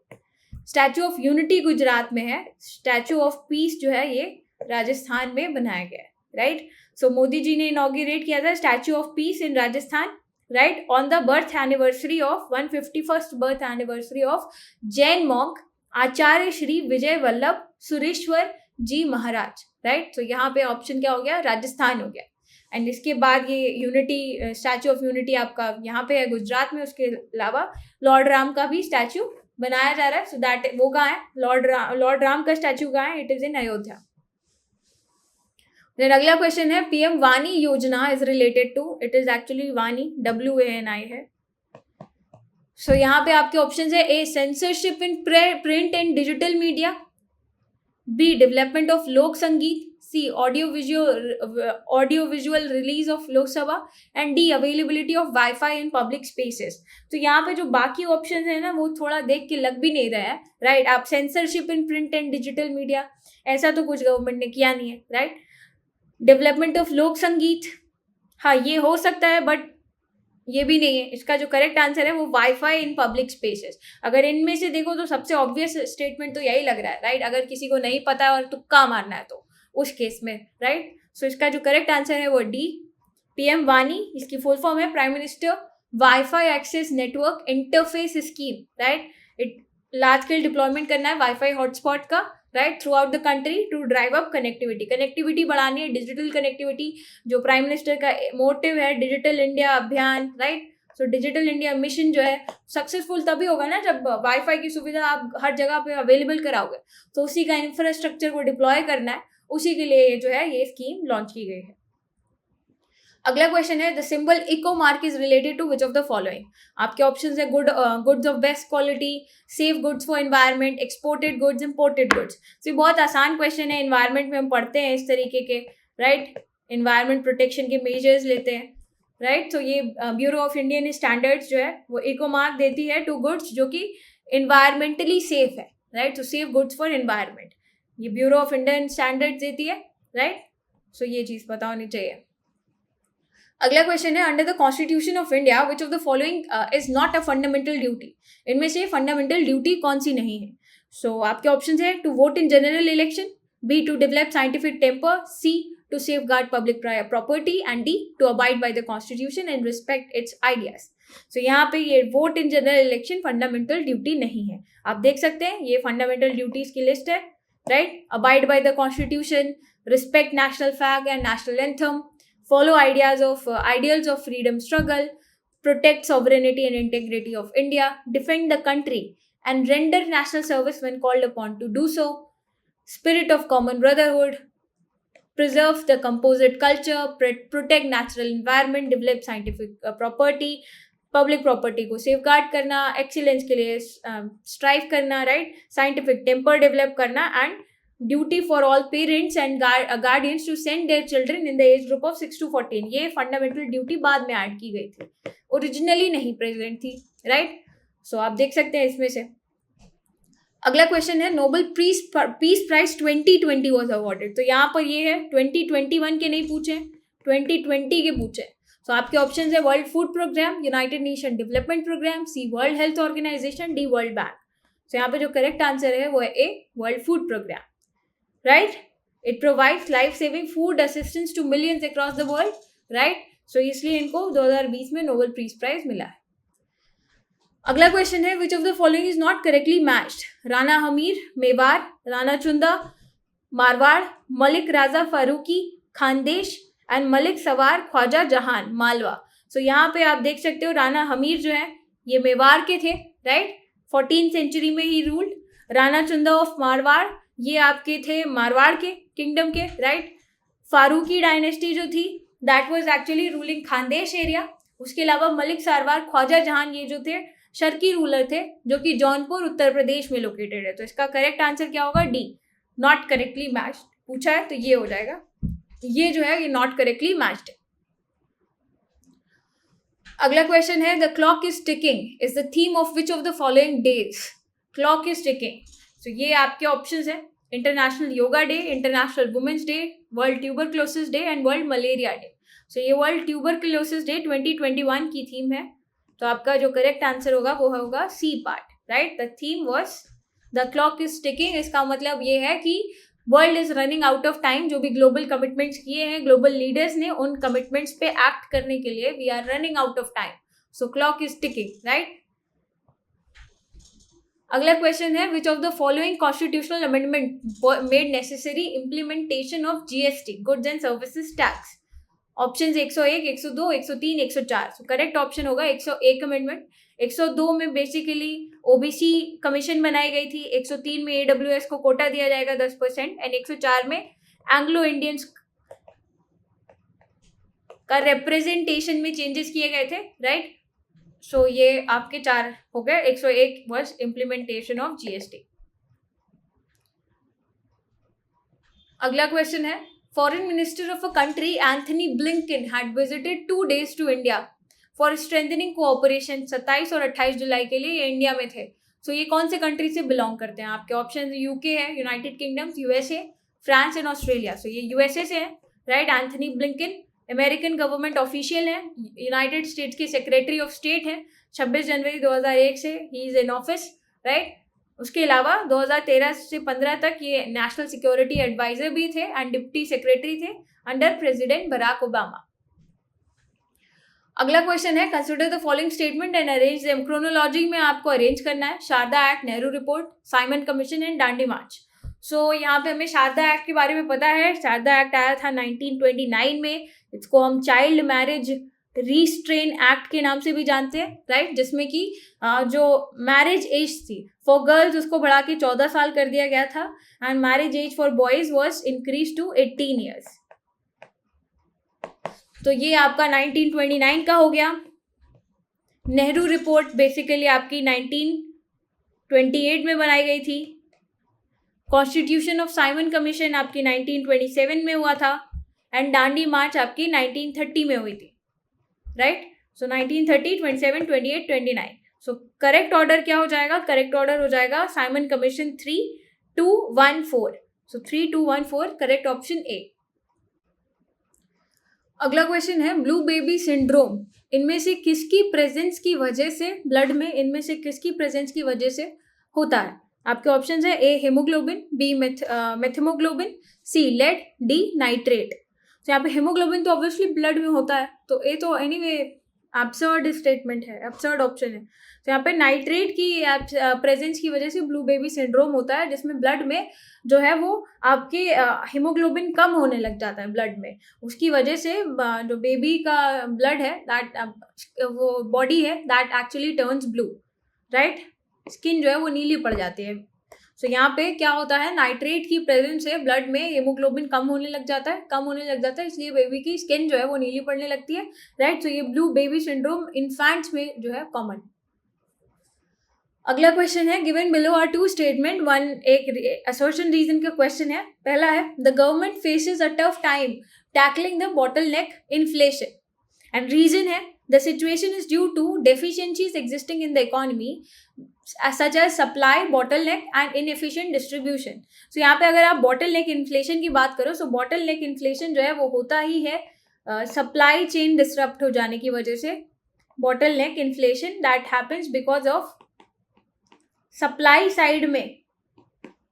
स्टैच्यू ऑफ यूनिटी गुजरात में है, स्टैच्यू ऑफ पीस जो है ये राजस्थान में बनाया गया है, राइट। सो मोदी जी ने इनॉग्रेट किया था statue of piece in Rajasthan, right, on the birth anniversary of 151st birth anniversary of Jain monk Acharya Shri Vijay Vallabh Sureshwar ji Maharaj, right. तो यहाँ पे ऑप्शन क्या हो गया, राजस्थान हो गया। एंड इसके बाद ये यूनिटी, स्टैच्यू ऑफ यूनिटी आपका यहाँ पे है गुजरात में। उसके अलावा लॉर्ड राम का भी स्टैच्यू बनाया जा रहा है। सो दैट वो कहाँ है, लॉर्ड राम का स्टैच्यू कहाँ है, it is in Ayodhya. Then अगला क्वेश्चन है, पीएम वानी योजना is related to, it is actually वानी, WANI है। सो यहाँ पे आपके ऑप्शन है, ए censorship in print and digital media, B development of लोक संगीत, सी audio visual release of Lok Sabha and D availability of wifi in public spaces. तो यहाँ पे जो बाकी ऑप्शन है ना वो थोड़ा देख के लग भी नहीं रहा है, राइट। आप censorship in print and digital media, ऐसा तो कुछ गवर्नमेंट ने किया नहीं है, राइट। डेवलपमेंट ऑफ लोक संगीत, हाँ ये हो सकता है, बट ये भी नहीं है। इसका जो करेक्ट आंसर है वो वाईफाई इन पब्लिक स्पेसेस। अगर इनमें से देखो तो सबसे ऑब्वियस स्टेटमेंट तो यही लग रहा है, राइट। अगर किसी को नहीं पता है और तुक्का मारना है तो उस केस में, राइट। सो इसका जो करेक्ट आंसर है वो डी, पीएम वानी। इसकी फुल फॉर्म है prime minister wifi access network interface scheme, right. It large scale deployment करना है वाईफाई हॉटस्पॉट का, right, throughout the country to drive up connectivity बढ़ानी है, डिजिटल कनेक्टिविटी। जो प्राइम मिनिस्टर का मोटिव है डिजिटल इंडिया अभियान, right. So digital India mission जो है सक्सेसफुल तभी होगा ना जब वाईफाई की सुविधा आप हर जगह पे अवेलेबल कराओगे। तो उसी का इंफ्रास्ट्रक्चर को डिप्लॉय करना है, उसी के लिए जो है ये स्कीम लॉन्च की गई है। अगला क्वेश्चन है, the symbol eco mark is related to which of the following? आपके ऑप्शंस है, goods of best quality, safe goods for environment, exported goods, imported goods. तो ये बहुत आसान क्वेश्चन है, एनवायरनमेंट में हम पढ़ते हैं इस तरीके के, राइट। एनवायरनमेंट प्रोटेक्शन के मेजर्स लेते हैं, राइट। तो ये ब्यूरो ऑफ इंडियन स्टैंडर्ड्स जो है वो इको मार्क देती है टू गुड्स जो कि एनवायरमेंटली सेफ है, right. So safe goods for environment ये ब्यूरो ऑफ इंडियन स्टैंडर्ड्स देती है, राइट। सो ये चीज़ पता होनी चाहिए। अगला क्वेश्चन है, under the constitution of India which of the following is not a fundamental duty? इनमें से फंडामेंटल ड्यूटी कौन सी नहीं है? सो आपके ऑप्शन है, to vote in general election, B to develop scientific temper, C to safeguard public property and D to abide by the constitution and respect its ideals. So यहाँ पे ये vote in general election fundamental duty नहीं है। आप देख सकते हैं ये फंडामेंटल ड्यूटीज की लिस्ट है, right. Abide by the constitution, respect national flag and national anthem, follow ideals of freedom struggle, protect sovereignty and integrity of India, defend the country and render national service when called upon to do so, spirit of common brotherhood, preserve the composite culture, protect natural environment, develop scientific property, public property को safeguard करना, excellence के लिए strive करना, right, scientific temper develop करना and duty for all parents and guardians to send their children in the age group of 6 to 14। ये fundamental duty बाद में add की गई थी, ओरिजिनली नहीं प्रेजेंट थी, राइट। सो आप देख सकते हैं इसमें से। अगला क्वेश्चन है, Nobel peace prize 2020 was awarded. तो यहाँ पर ये है 2021 के नहीं पूछे, 2020 के पूछे। सो आपके ऑप्शन है, World Food Programme, United Nation Development Programme, C World Health Organisation, D World Bank. So यहाँ पे जो करेक्ट आंसर है वो है A World Food Programme, right? It provides life-saving food assistance to millions across the world, right? So इसलिए इनको 2020 में Nobel peace prize मिला है। अगला क्वेश्चन है, which of the following is not correctly matched? Rana Hamir Mewar, Rana Chunda Marwar, Malik Raja Faruqi Khandesh and Malik Sarwar Khwaja जहान मालवा। सो यहाँ पे आप देख सकते हो राणा हमीर जो है ये मेवाड़ के थे, राइट, 14th सेंचुरी में he ruled. Rana चुंदा of Marwar, ये आपके थे मारवाड़ के किंगडम के, राइट। फारूकी डायनेस्टी जो थी that was actually ruling Khandesh area. उसके अलावा मलिक सारवार, ख्वाजा जहान, ये जो थे शर्की रूलर थे जो कि जौनपुर उत्तर प्रदेश में लोकेटेड है। तो इसका करेक्ट आंसर क्या होगा? डी, नॉट करेक्टली मैच्ड पूछा है तो ये हो जाएगा, ये जो है ये नॉट करेक्टली मैच्ड है। अगला क्वेश्चन है the clock is ticking is the theme of which of the following days? Clock is ticking, तो ये आपके ऑप्शंस है International Yoga Day, International Women's Day, World Tuberculosis Day and World Malaria Day. So ये World Tuberculosis day 2021 की theme है। तो आपका जो करेक्ट आंसर होगा वो होगा C part, right. The theme was the clock is ticking. इसका मतलब ये है कि world is running out of time. जो भी ग्लोबल कमिटमेंट्स किए हैं ग्लोबल लीडर्स ने, उन कमिटमेंट्स पे एक्ट करने के लिए we are running out of time, so clock is ticking, right. अगला क्वेश्चन है which of the following constitutional amendment made necessary implementation of GST, goods and services tax? Option 101, 102, 103, 104। So correct option होगा 101 amendment. 102 में basically OBC commission बनाई गई थी, 103 में AWS को कोटा दिया जाएगा 10% एंड 104 में एंग्लो इंडियंस का रिप्रेजेंटेशन में चेंजेस किए गए थे, राइट। सो ये आपके 4 हो गए। 101 वाज इम्प्लीमेंटेशन ऑफ जीएसटी। अगला क्वेश्चन है foreign minister of a country Anthony Blinken had visited 2 days to India for strengthening cooperation. 27 और 28 जुलाई के लिए ये इंडिया में थे। सो ये कौन से कंट्री से बिलोंग करते हैं? आपके ऑप्शन यूके है, United Kingdom, USA, France and Australia. So ये यूएसए से है, right. Anthony Blinken American government official है, यूनाइटेड स्टेट्स के सेक्रेटरी ऑफ स्टेट है। 26 जनवरी 2001 से ही इज इन ऑफिस, राइट। उसके अलावा 2013 से 15 तक ये नेशनल सिक्योरिटी एडवाइजर भी थे एंड डिप्टी सेक्रेटरी थे अंडर प्रेसिडेंट बराक ओबामा। अगला क्वेश्चन है consider the following statement and arrange them. Chronology में आपको अरेंज करना है Sharda act, Nehru report, Simon commission and Dandi march. So यहाँ पे हमें शारदा एक्ट के बारे में पता है। शारदा एक्ट आया था 1929 में। इसको हम चाइल्ड मैरिज रिस्ट्रेन एक्ट के नाम से भी जानते हैं, राइट। जिसमें कि जो मैरिज एज थी फॉर गर्ल्स उसको बढ़ा के 14 साल कर दिया गया था and marriage age for boys was increase to 18 years। तो ये आपका 1929 का हो गया। नेहरू रिपोर्ट बेसिकली आपकी 1928 में बनाई गई थी। कॉन्स्टिट्यूशन ऑफ साइमन कमीशन आपकी 1927 में हुआ था एंड दांडी मार्च आपकी 1930 में हुई थी, राइट। सो 1930, 27, 28, 29। सो करेक्ट ऑर्डर क्या हो जाएगा? करेक्ट ऑर्डर हो जाएगा Simon commission 3214। So 3214 correct option A. अगला क्वेश्चन है ब्लू बेबी सिंड्रोम इनमें से किसकी प्रेजेंस की वजह से, ब्लड में इनमें से किसकी प्रेजेंस की वजह से होता है? आपके ऑप्शन है ए हेमोग्लोबिन, बी मेथेमोग्लोबिन, सी लेड, डी नाइट्रेट। तो यहाँ पे हेमोग्लोबिन तो ऑब्वियसली ब्लड में होता है, तो ए तो एनीवे एब्सर्ड स्टेटमेंट है, एब्सर्ड ऑप्शन है। तो यहाँ पे नाइट्रेट की प्रेजेंस की वजह से ब्लू बेबी सिंड्रोम होता है, जिसमें ब्लड में जो है वो आपके हीमोग्लोबिन कम होने लग जाता है ब्लड में। उसकी वजह से जो बेबी का ब्लड है दैट वो बॉडी है that actually turns blue, right. Skin जो है वो नीली पड़ जाती है। सो यहाँ पे क्या होता है, नाइट्रेट की प्रेजेंस से ब्लड में हीमोग्लोबिन कम होने लग जाता है, इसलिए बेबी की स्किन जो है वो नीली पड़ने लगती है, राइट। सो ये ब्लू बेबी सिंड्रोम इन्फेंट्स में जो है कॉमन। अगला क्वेश्चन है given below are 2 statement, one एक असर्शन रीजन का क्वेश्चन है। पहला है the government faces a tough time tackling the bottleneck inflation and reason है the situation is due to deficiencies existing in the economy such as supply bottleneck and inefficient distribution. So यहाँ पे अगर आप bottleneck inflation की बात करो, सो bottleneck inflation जो है वो होता ही है सप्लाई चेन डिसरप्ट हो जाने की वजह से। Bottleneck inflation that happens because of supply side में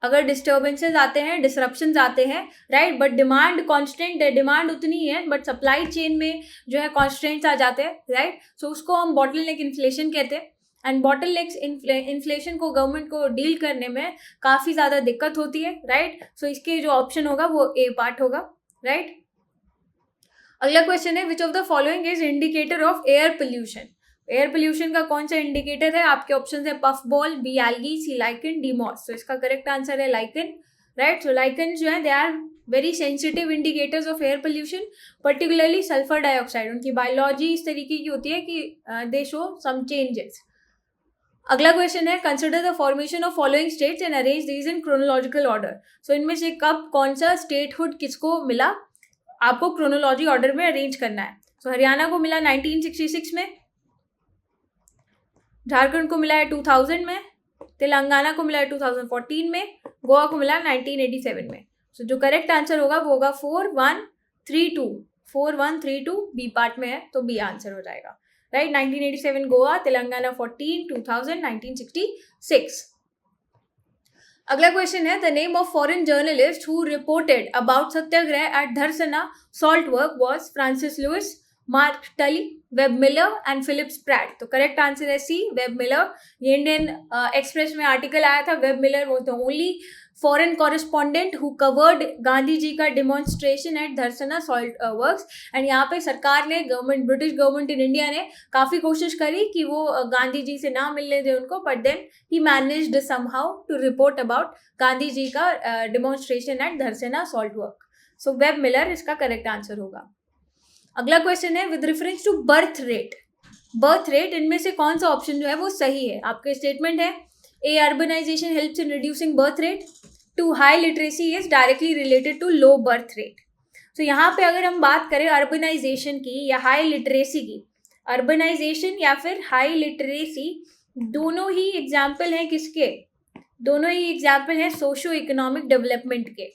अगर डिस्टर्बेंसेज आते हैं, डिसरप्शंस आते हैं, राइट, बट डिमांड कांस्टेंट है, डिमांड उतनी है बट सप्लाई चेन में जो है कॉन्स्ट्रेंट्स आ जाते हैं, राइट। सो उसको हम बॉटलनेक इन्फ्लेशन कहते हैं एंड बॉटलनेक इन्फ्लेशन को गवर्नमेंट को डील करने में काफ़ी ज़्यादा दिक्कत होती है, राइट। सो इसके जो ऑप्शन होगा वो ए पार्ट होगा, राइट। अगला क्वेश्चन है which of the following is indicator of air pollution. एयर पोल्यूशन का कौन सा इंडिकेटर है? आपके ऑप्शन है puff ball, B algae, C lichen, D moss. तो इसका करेक्ट आंसर है लाइकन, राइट। सो लाइकन जो है they are very sensitive indicators of air pollution, particularly sulphur dioxide. उनकी बायोलॉजी इस तरीके की होती है कि दे शो सम चेंजेस। अगला क्वेश्चन है consider the formation of following states and arrange these in chronological order. So इनमें से कब कौन सा स्टेटहुड किसको मिला, आपको क्रोनोलॉजी ऑर्डर में अरेंज करना है। सो हरियाणा को मिला 1966 में, झारखंड को मिला है 2000 में, तेलंगाना को मिला है 2014 में, गोवा को मिला 1987 में। सो जो करेक्ट आंसर होगा वो होगा 4132, 4132 बी पार्ट में है, तो बी आंसर हो जाएगा, राइट। 1987 गोवा, तेलंगाना 14, 2000 1966। अगला क्वेश्चन है the name of foreign journalist who reported about satyagraha at Dharasana salt work was Francis Louis, Mark Tully, Webb Miller and Phillips Pratt. तो करेक्ट आंसर है सी, वेब मिलर। ये इंडियन एक्सप्रेस में article आया था, Webb Miller was the only foreign correspondent who covered Gandhi ji का demonstration at Dharasana salt works. And यहाँ पे सरकार ने, government, British government in India ने काफ़ी कोशिश करी कि वो गांधी जी से ना मिलने दे उनको, but then he managed somehow to report about Gandhi ji का demonstration at Dharasana salt work. So Webb Miller इसका करेक्ट आंसर होगा। अगला क्वेश्चन है with reference to birth rate. Birth rate, इनमें से कौन सा ऑप्शन जो है वो सही है? आपके स्टेटमेंट है A urbanisation helps in reducing birth rate, two high literacy is directly related to low birth rate. तो यहाँ पे अगर हम बात करें अर्बनाइजेशन की या हाई लिटरेसी की, अर्बनाइजेशन या फिर हाई लिटरेसी दोनों ही एग्जाम्पल हैं किसके? दोनों ही एग्जाम्पल हैं सोशो इकोनॉमिक डेवलपमेंट के,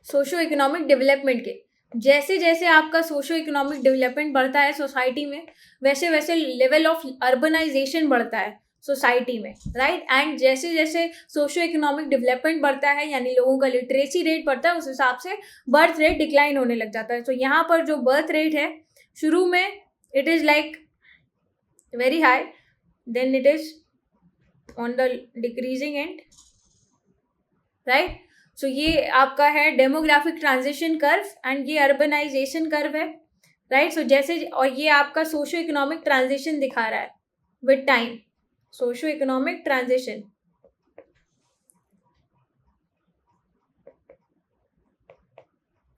सोशो इकोनॉमिक डेवलपमेंट के। जैसे जैसे आपका सोशो इकोनॉमिक डेवलपमेंट बढ़ता है सोसाइटी में, वैसे वैसे लेवल ऑफ अर्बनाइजेशन बढ़ता है सोसाइटी में, राइट। एंड जैसे जैसे सोशो इकोनॉमिक डेवलपमेंट बढ़ता है, यानी लोगों का लिटरेसी रेट बढ़ता है, उस हिसाब से बर्थ रेट डिक्लाइन होने लग जाता है। तो यहाँ पर जो बर्थ रेट है शुरू में it is like very high, then it is on the decreasing end, right. So ये आपका है डेमोग्राफिक ट्रांजिशन कर्व एंड ये अर्बनाइजेशन कर्व है, राइट। सो जैसे, और ये आपका सोशो इकोनॉमिक ट्रांजिशन दिखा रहा है with time, socio economic transition,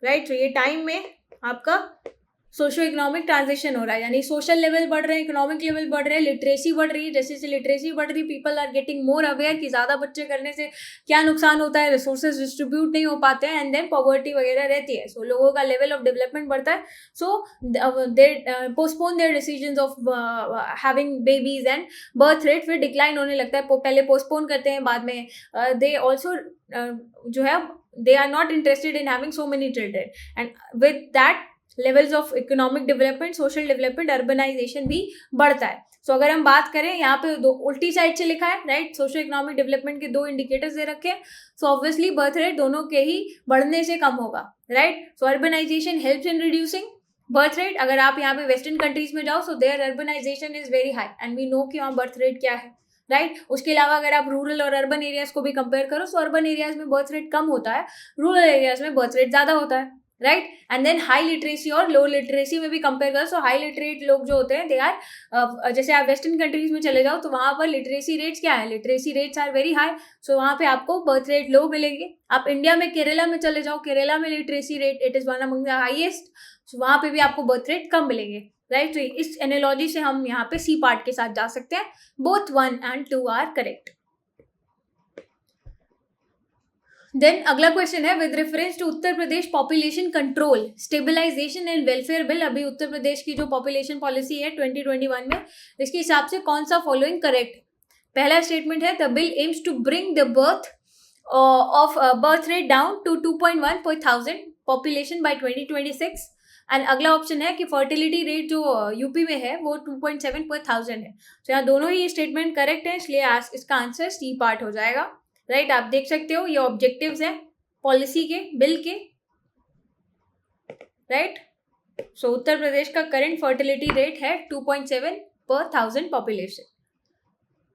right. तो ये टाइम में आपका सोशो इकोनॉमिक ट्रांजिशन हो रहा है, यानी सोशल लेवल बढ़ रहे हैं, इकोनॉमिक लेवल बढ़ रहे हैं, लिटरेसी बढ़ रही है। जैसे जैसे लिटरेसी बढ़ रही है, people are getting more aware कि ज़्यादा बच्चे करने से क्या नुकसान होता है, रिसोर्सेज डिस्ट्रीब्यूट नहीं हो पाते हैं, एंड देन पॉवर्टी वगैरह रहती है। सो लोगों का लेवल ऑफ डेवलपमेंट बढ़ता है, so they postpone their decisions of having babies and birth rate फिर डिक्लाइन होने लगता है। पहले पोस्टपोन करते हैं, बाद में दे ऑल्सो जो है they are not interested in having so many children, and with that levels of economic development, social development, urbanization भी बढ़ता है। सो अगर हम बात करें, यहाँ पे दो उल्टी साइड से लिखा है, राइट। सोशल इकोनॉमिक डेवलपमेंट के दो इंडिकेटर्स दे रखे हैं, सो ऑब्वियसली बर्थ रेट दोनों के ही बढ़ने से कम होगा, right. So urbanization helps in reducing birth rate. अगर आप यहाँ पे वेस्टर्न कंट्रीज में जाओ, so there urbanization is very high and we know कि वहाँ बर्थ रेट क्या है, राइट। उसके अलावा अगर आप रूरल और अर्बन एरियाज को भी कंपेयर करो, सो अर्बन एरियाज में बर्थ रेट कम होता है, रूरल एरियाज में बर्थ रेट ज़्यादा होता है, right. And then high literacy और लो लिटरेसी में भी कंपेयर करो, सो हाई लिटरेट लोग जो होते हैं दे आर, जैसे आप वेस्टर्न कंट्रीज में चले जाओ तो वहाँ पर लिटरेसी रेट्स क्या है, literacy rates are very high, so वहाँ पे आपको बर्थ रेट लो मिलेंगे। आप इंडिया में केरला में चले जाओ, केरला में literacy rate it is one among the highest, so वहाँ पे भी आपको बर्थ रेट कम मिलेंगे, राइट। तो इस एनालॉजी से हम यहाँ पे सी पार्ट के साथ जा सकते हैं, both 1 and 2 are correct. Then अगला क्वेश्चन है with reference to Uttar Pradesh population control stabilization and welfare bill. अभी उत्तर प्रदेश की जो पॉपुलेशन पॉलिसी है 2021 में, इसके हिसाब से कौन सा फॉलोइंग करेक्ट? पहला स्टेटमेंट है the bill aims to bring the birth rate down to 2.1 per thousand population by 2026। And अगला ऑप्शन है कि फर्टिलिटी रेट जो यूपी में है वो 2.7 per thousand है। तो यहाँ दोनों ही स्टेटमेंट करेक्ट है, इसलिए इसका आंसर सी पार्ट हो जाएगा, राइट। आप देख सकते हो ये ऑब्जेक्टिव्स हैं पॉलिसी के, बिल के, राइट। सो उत्तर प्रदेश का करंट फर्टिलिटी रेट है 2.7 per thousand पॉपुलेशन।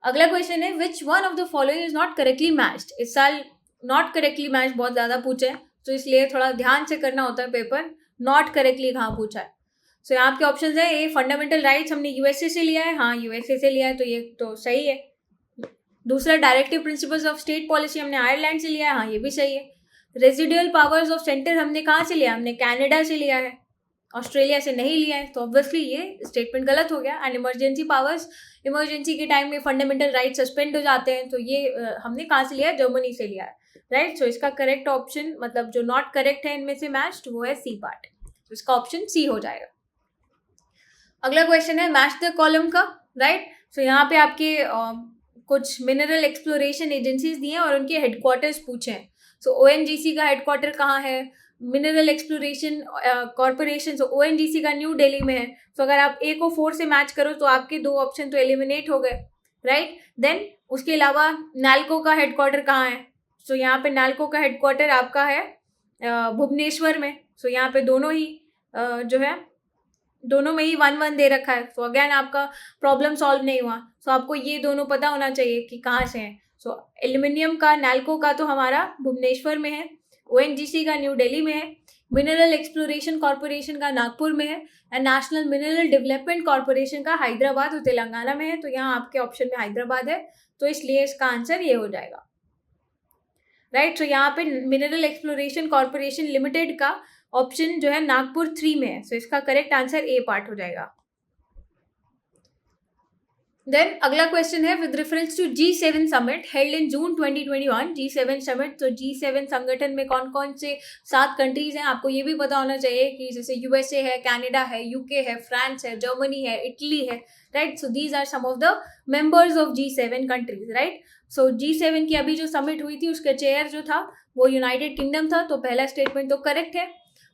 अगला क्वेश्चन है which one of the following is not correctly matched. इस साल नॉट करेक्टली मैच बहुत ज़्यादा पूछे हैं, तो इसलिए थोड़ा ध्यान से करना होता है पेपर, नॉट करेक्टली कहाँ पूछा है। सो यहाँ आपके ऑप्शन है, ए फंडामेंटल राइट्स हमने यूएसए से लिया है, हाँ यूएसए से लिया है तो ये तो सही है। दूसरा directive principles of state policy हमने आयरलैंड से लिया है, हाँ ये भी सही है। रेजिडुअल पावर्स ऑफ सेंटर हमने कहाँ से लिया, हमने कनाडा से लिया है, ऑस्ट्रेलिया से नहीं लिया है, तो ऑब्वियसली ये स्टेटमेंट गलत हो गया। एंड इमरजेंसी पावर्स, इमरजेंसी के टाइम में फंडामेंटल राइट सस्पेंड हो जाते हैं, तो ये हमने कहाँ से लिया है, जर्मनी से लिया है, राइट। सो इसका करेक्ट ऑप्शन, मतलब जो नॉट करेक्ट है इनमें से मैच्ड, वो है सी पार्ट, तो इसका ऑप्शन सी हो जाएगा। अगला क्वेश्चन है मैच द कॉलम का, राइट। सो यहाँ पे आपके कुछ मिनरल एक्सप्लोरेशन एजेंसीज दिए हैं और उनके हेडक्वार्टर्स पूछे हैं। सो ओएनजीसी का हेडक्वार्टर कहाँ है, मिनरल एक्सप्लोरेशन कॉर्पोरेशन, सो ओएनजीसी का न्यू दिल्ली में है। तो अगर आप ए को 4 से मैच करो तो आपके 2 ऑप्शन तो एलिमिनेट हो गए, राइट। देन उसके अलावा नाल्को का हेडक्वार्टर कहाँ है, सो यहाँ पे नाल्को का हेडक्वार्टर आपका है भुवनेश्वर में। सो यहाँ पे दोनों ही जो है दोनों में ही 1-1 दे रखा है, सो अगेन आपका प्रॉब्लम सॉल्व नहीं हुआ। सो आपको ये दोनों पता होना चाहिए कि कहाँ से है। सो एल्यूमिनियम का नाल्को का तो हमारा भुवनेश्वर में है, ओएनजीसी का न्यू दिल्ली में है, मिनरल एक्सप्लोरेशन कॉर्पोरेशन का नागपुर में है, and national mineral development corporation का हैदराबाद और तेलंगाना में है। तो यहाँ आपके ऑप्शन में हैदराबाद है, तो इसलिए इसका आंसर ये हो जाएगा, राइट। तो यहाँ पे मिनरल एक्सप्लोरेशन कॉर्पोरेशन लिमिटेड का ऑप्शन जो है नागपुर 3 में है, सो इसका करेक्ट आंसर ए पार्ट हो जाएगा। देन अगला क्वेश्चन है with reference to G7 summit held in June 2021, G7 summit, तो G7 संगठन में कौन कौन से 7 कंट्रीज हैं, आपको ये भी पता होना चाहिए कि जैसे यूएसए है, कनाडा है, यूके है, फ्रांस है, जर्मनी है, इटली है, right. So these are some of the members of G7 countries, right. So G7 की अभी जो समिट हुई थी उसका चेयर जो था वो यूनाइटेड किंगडम था, तो पहला स्टेटमेंट तो करेक्ट है।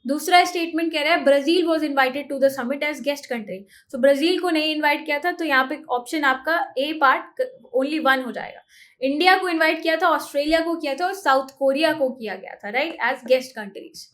दूसरा स्टेटमेंट कह रहा है Brazil was invited to the summit as guest country, so Brazil को नहीं इन्वाइट किया था, तो यहाँ पे ऑप्शन आपका ए पार्ट ओनली 1 हो जाएगा। इंडिया को इन्वाइट किया था, ऑस्ट्रेलिया को किया था और साउथ कोरिया को किया गया था, राइट, एज गेस्ट कंट्रीज।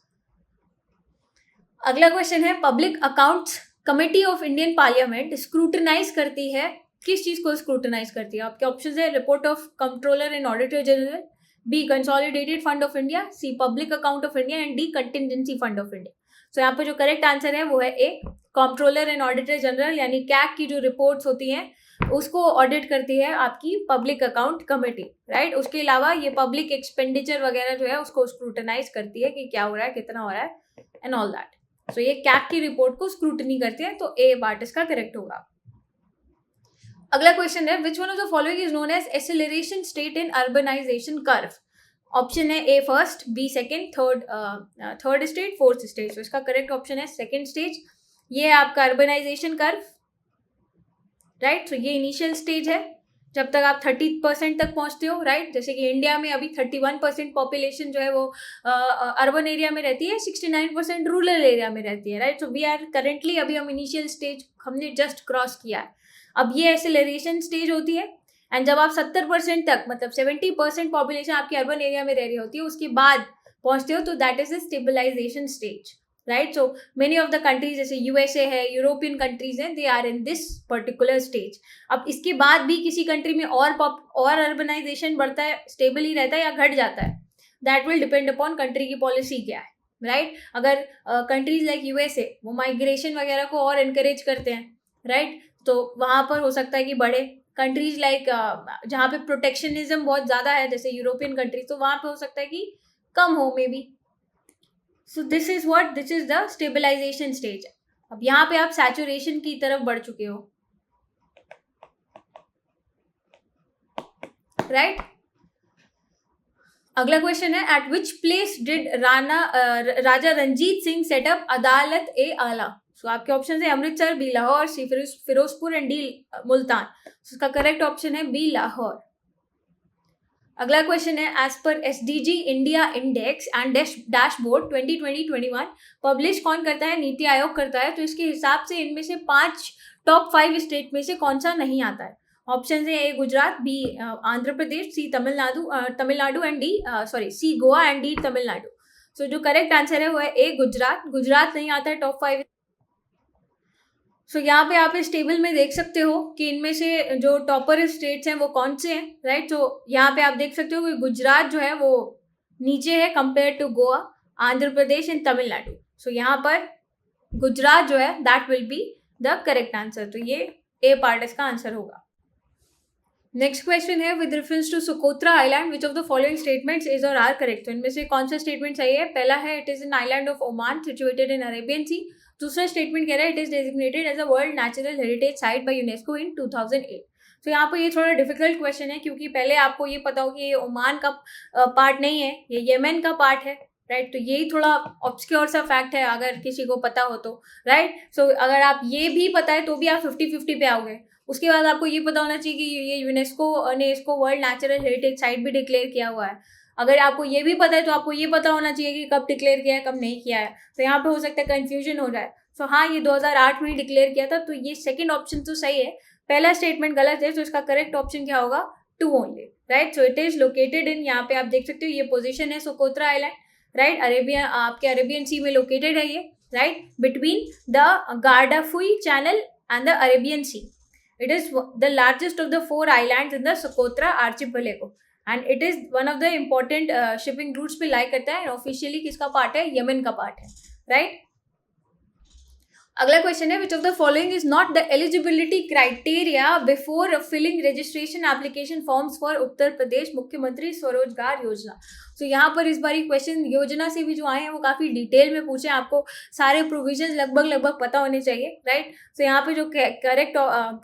अगला क्वेश्चन है public accounts committee of Indian parliament scrutinise करती है, किस चीज को स्क्रूटनाइज करती है, आपके ऑप्शन है report of Controller and Auditor General, B Consolidated Fund of India, C Public Account of India and D Contingency Fund of India. So यहाँ पे जो करेक्ट आंसर है वो है A Controller and Auditor General, यानी CAG की जो reports होती हैं उसको ऑडिट करती है आपकी पब्लिक अकाउंट कमेटी, राइट। उसके अलावा ये पब्लिक एक्सपेंडिचर वगैरह जो है उसको स्क्रूटनाइज करती है कि क्या हो रहा है, कितना हो रहा है एंड ऑल दैट। सो ये कैग की रिपोर्ट को स्क्रूटनी करती है, तो ए पार्ट इसका करेक्ट होगा। अगला क्वेश्चन है which one of the following is known as acceleration state in urbanisation curve, option है A first, B second, third stage, fourth stage. तो इसका करेक्ट ऑप्शन है सेकेंड स्टेज। ये है आपका अर्बनाइजेशन कर्व, राइट। तो ये इनिशियल स्टेज है जब तक आप 30% तक पहुंचते हो, राइट। जैसे कि इंडिया में अभी 31% पॉपुलेशन जो है वो अर्बन एरिया में रहती है, 69% रूरल एरिया में रहती है, right. So we are currently अभी हम इनिशियल स्टेज हमने जस्ट क्रॉस किया है। अब ये एक्सेलरेशन स्टेज होती है, एंड जब आप 70% तक, मतलब 70% पॉपुलेशन आपकी अर्बन एरिया में रह रही होती है, उसके बाद पहुंचते हो, तो that is the stabilization stage, right. So many of the countries जैसे यूएसए है, यूरोपियन कंट्रीज हैं, they are in this particular stage. अब इसके बाद भी किसी कंट्री में और अर्बनाइजेशन बढ़ता है, स्टेबल ही रहता है या घट जाता है, that will depend upon country की पॉलिसी क्या है, राइट। अगर कंट्रीज लाइक यूएसए वो माइग्रेशन वगैरह को और एनकरेज करते हैं, राइट, तो वहाँ पर हो सकता है कि बढ़े। कंट्रीज लाइक जहाँ पे प्रोटेक्शनिज्म बहुत ज़्यादा है जैसे यूरोपियन कंट्रीज, तो वहाँ पे हो सकता है कि कम हो may be. So this is the stabilization stage. अब यहाँ पे आप सैचुरेशन की तरफ बढ़ चुके हो, राइट। अगला क्वेश्चन है at which place did Raja Ranjit Singh set up अदालत ए आला। सो आपके ऑप्शन है Amritsar, B Lahore, C Firozpur and D Multan. So, इसका करेक्ट ऑप्शन है बी लाहौर। अगला क्वेश्चन है as per SDG India index and dashboard 2020-21 publish कौन करता है, नीति आयोग करता है। तो इसके हिसाब से इनमें से 5 टॉप 5 स्टेट में से कौन सा नहीं आता है। ऑप्शन है A Gujarat, B Andhra Pradesh, C Tamil Nadu and D C Goa and D Tamil Nadu. So जो करेक्ट आंसर है वो है ए गुजरात नहीं आता है टॉप 5। सो यहाँ पे आप इस टेबल में देख सकते हो कि इनमें से जो टॉपर स्टेट्स हैं वो कौन से हैं, राइट। तो यहाँ पे आप देख सकते हो कि गुजरात जो है वो नीचे है compare to Goa, Andhra Pradesh and Tamil Nadu. So यहाँ पर गुजरात जो है that will be the correct answer. तो ये ए पार्ट इसका आंसर होगा। नेक्स्ट क्वेश्चन है with reference to Socotra island which of the following statements is और आर करेक्ट। तो इनमें से कौन सा स्टेटमेंट सही है? पहला है it is an island of Oman situated in Arabian sea. दूसरा स्टेटमेंट कह रहा है it is designated as a world natural heritage site by UNESCO in 2008। तो यहाँ पर ये थोड़ा डिफिकल्ट क्वेश्चन है क्योंकि पहले आपको ये पता हो कि ये ओमान का पार्ट नहीं है, ये येमेन का पार्ट है, राइट। तो यही थोड़ा ऑब्सक्योर सा फैक्ट है अगर किसी को पता हो तो, राइट। सो अगर आप ये भी पता है तो भी आप 50-50 पे आओगे। उसके बाद आपको ये पता होना चाहिए कि ये यूनेस्को ने इसको वर्ल्ड नेचुरल हेरिटेज साइट भी डिक्लेयर किया हुआ है। अगर आपको ये भी पता है तो आपको ये पता होना चाहिए कि कब डिक्लेयर किया है कब नहीं किया है। तो यहाँ पे हो सकता है कंफ्यूजन हो जाए। सो हाँ, ये 2008 में डिक्लेयर किया था। तो ये सेकंड ऑप्शन तो सही है, पहला स्टेटमेंट गलत है। तो इसका करेक्ट ऑप्शन क्या होगा? 2 only, right. So it is located in, यहाँ पे आप देख सकते हो ये पोजिशन है सोकोत्रा आइलैंड, राइट। अरेबियन, आपके अरेबियन सी में लोकेटेड है ये, right, between the Guardafui channel and the Arabian sea. It is the largest of the 4 islands in the Socotra archipelago and it is one of the important shipping routes पे lie करता है। Officially किसका part है? Yemen का part है, right. अगला question है which of the following is not the eligibility criteria before filling registration application forms for Uttar Pradesh Mukhyamantri Swarozgar योजना। तो यहाँ पर इस बार क्वेश्चन योजना से भी जो आए हैं वो काफी डिटेल में पूछे, आपको सारे प्रोविजन लगभग पता होने चाहिए, राइट। तो यहाँ पे जो करेक्ट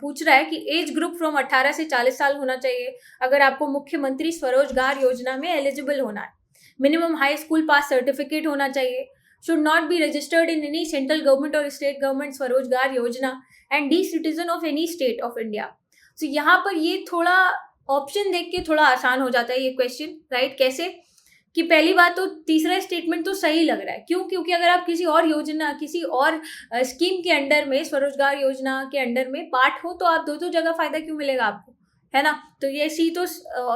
पूछ रहा है कि एज ग्रुप फ्रॉम 18 से 40 साल होना चाहिए अगर आपको मुख्यमंत्री स्वरोजगार योजना में एलिजिबल होना है। मिनिमम हाई स्कूल पास सर्टिफिकेट होना चाहिए, should not be registered in any central government or state government स्वरोजगार योजना and be citizen of any state of India। so यहाँ पर ये थोड़ा ऑप्शन देख के थोड़ा आसान हो जाता है ये क्वेश्चन, राइट। कैसे कि पहली बात तो तीसरा स्टेटमेंट तो सही लग रहा है, क्यों? क्योंकि अगर आप किसी और योजना, किसी और स्कीम के अंडर में, स्वरोजगार योजना के अंडर में पार्ट हो तो आप दो जगह फायदा क्यों मिलेगा आपको, है ना। तो ये सी तो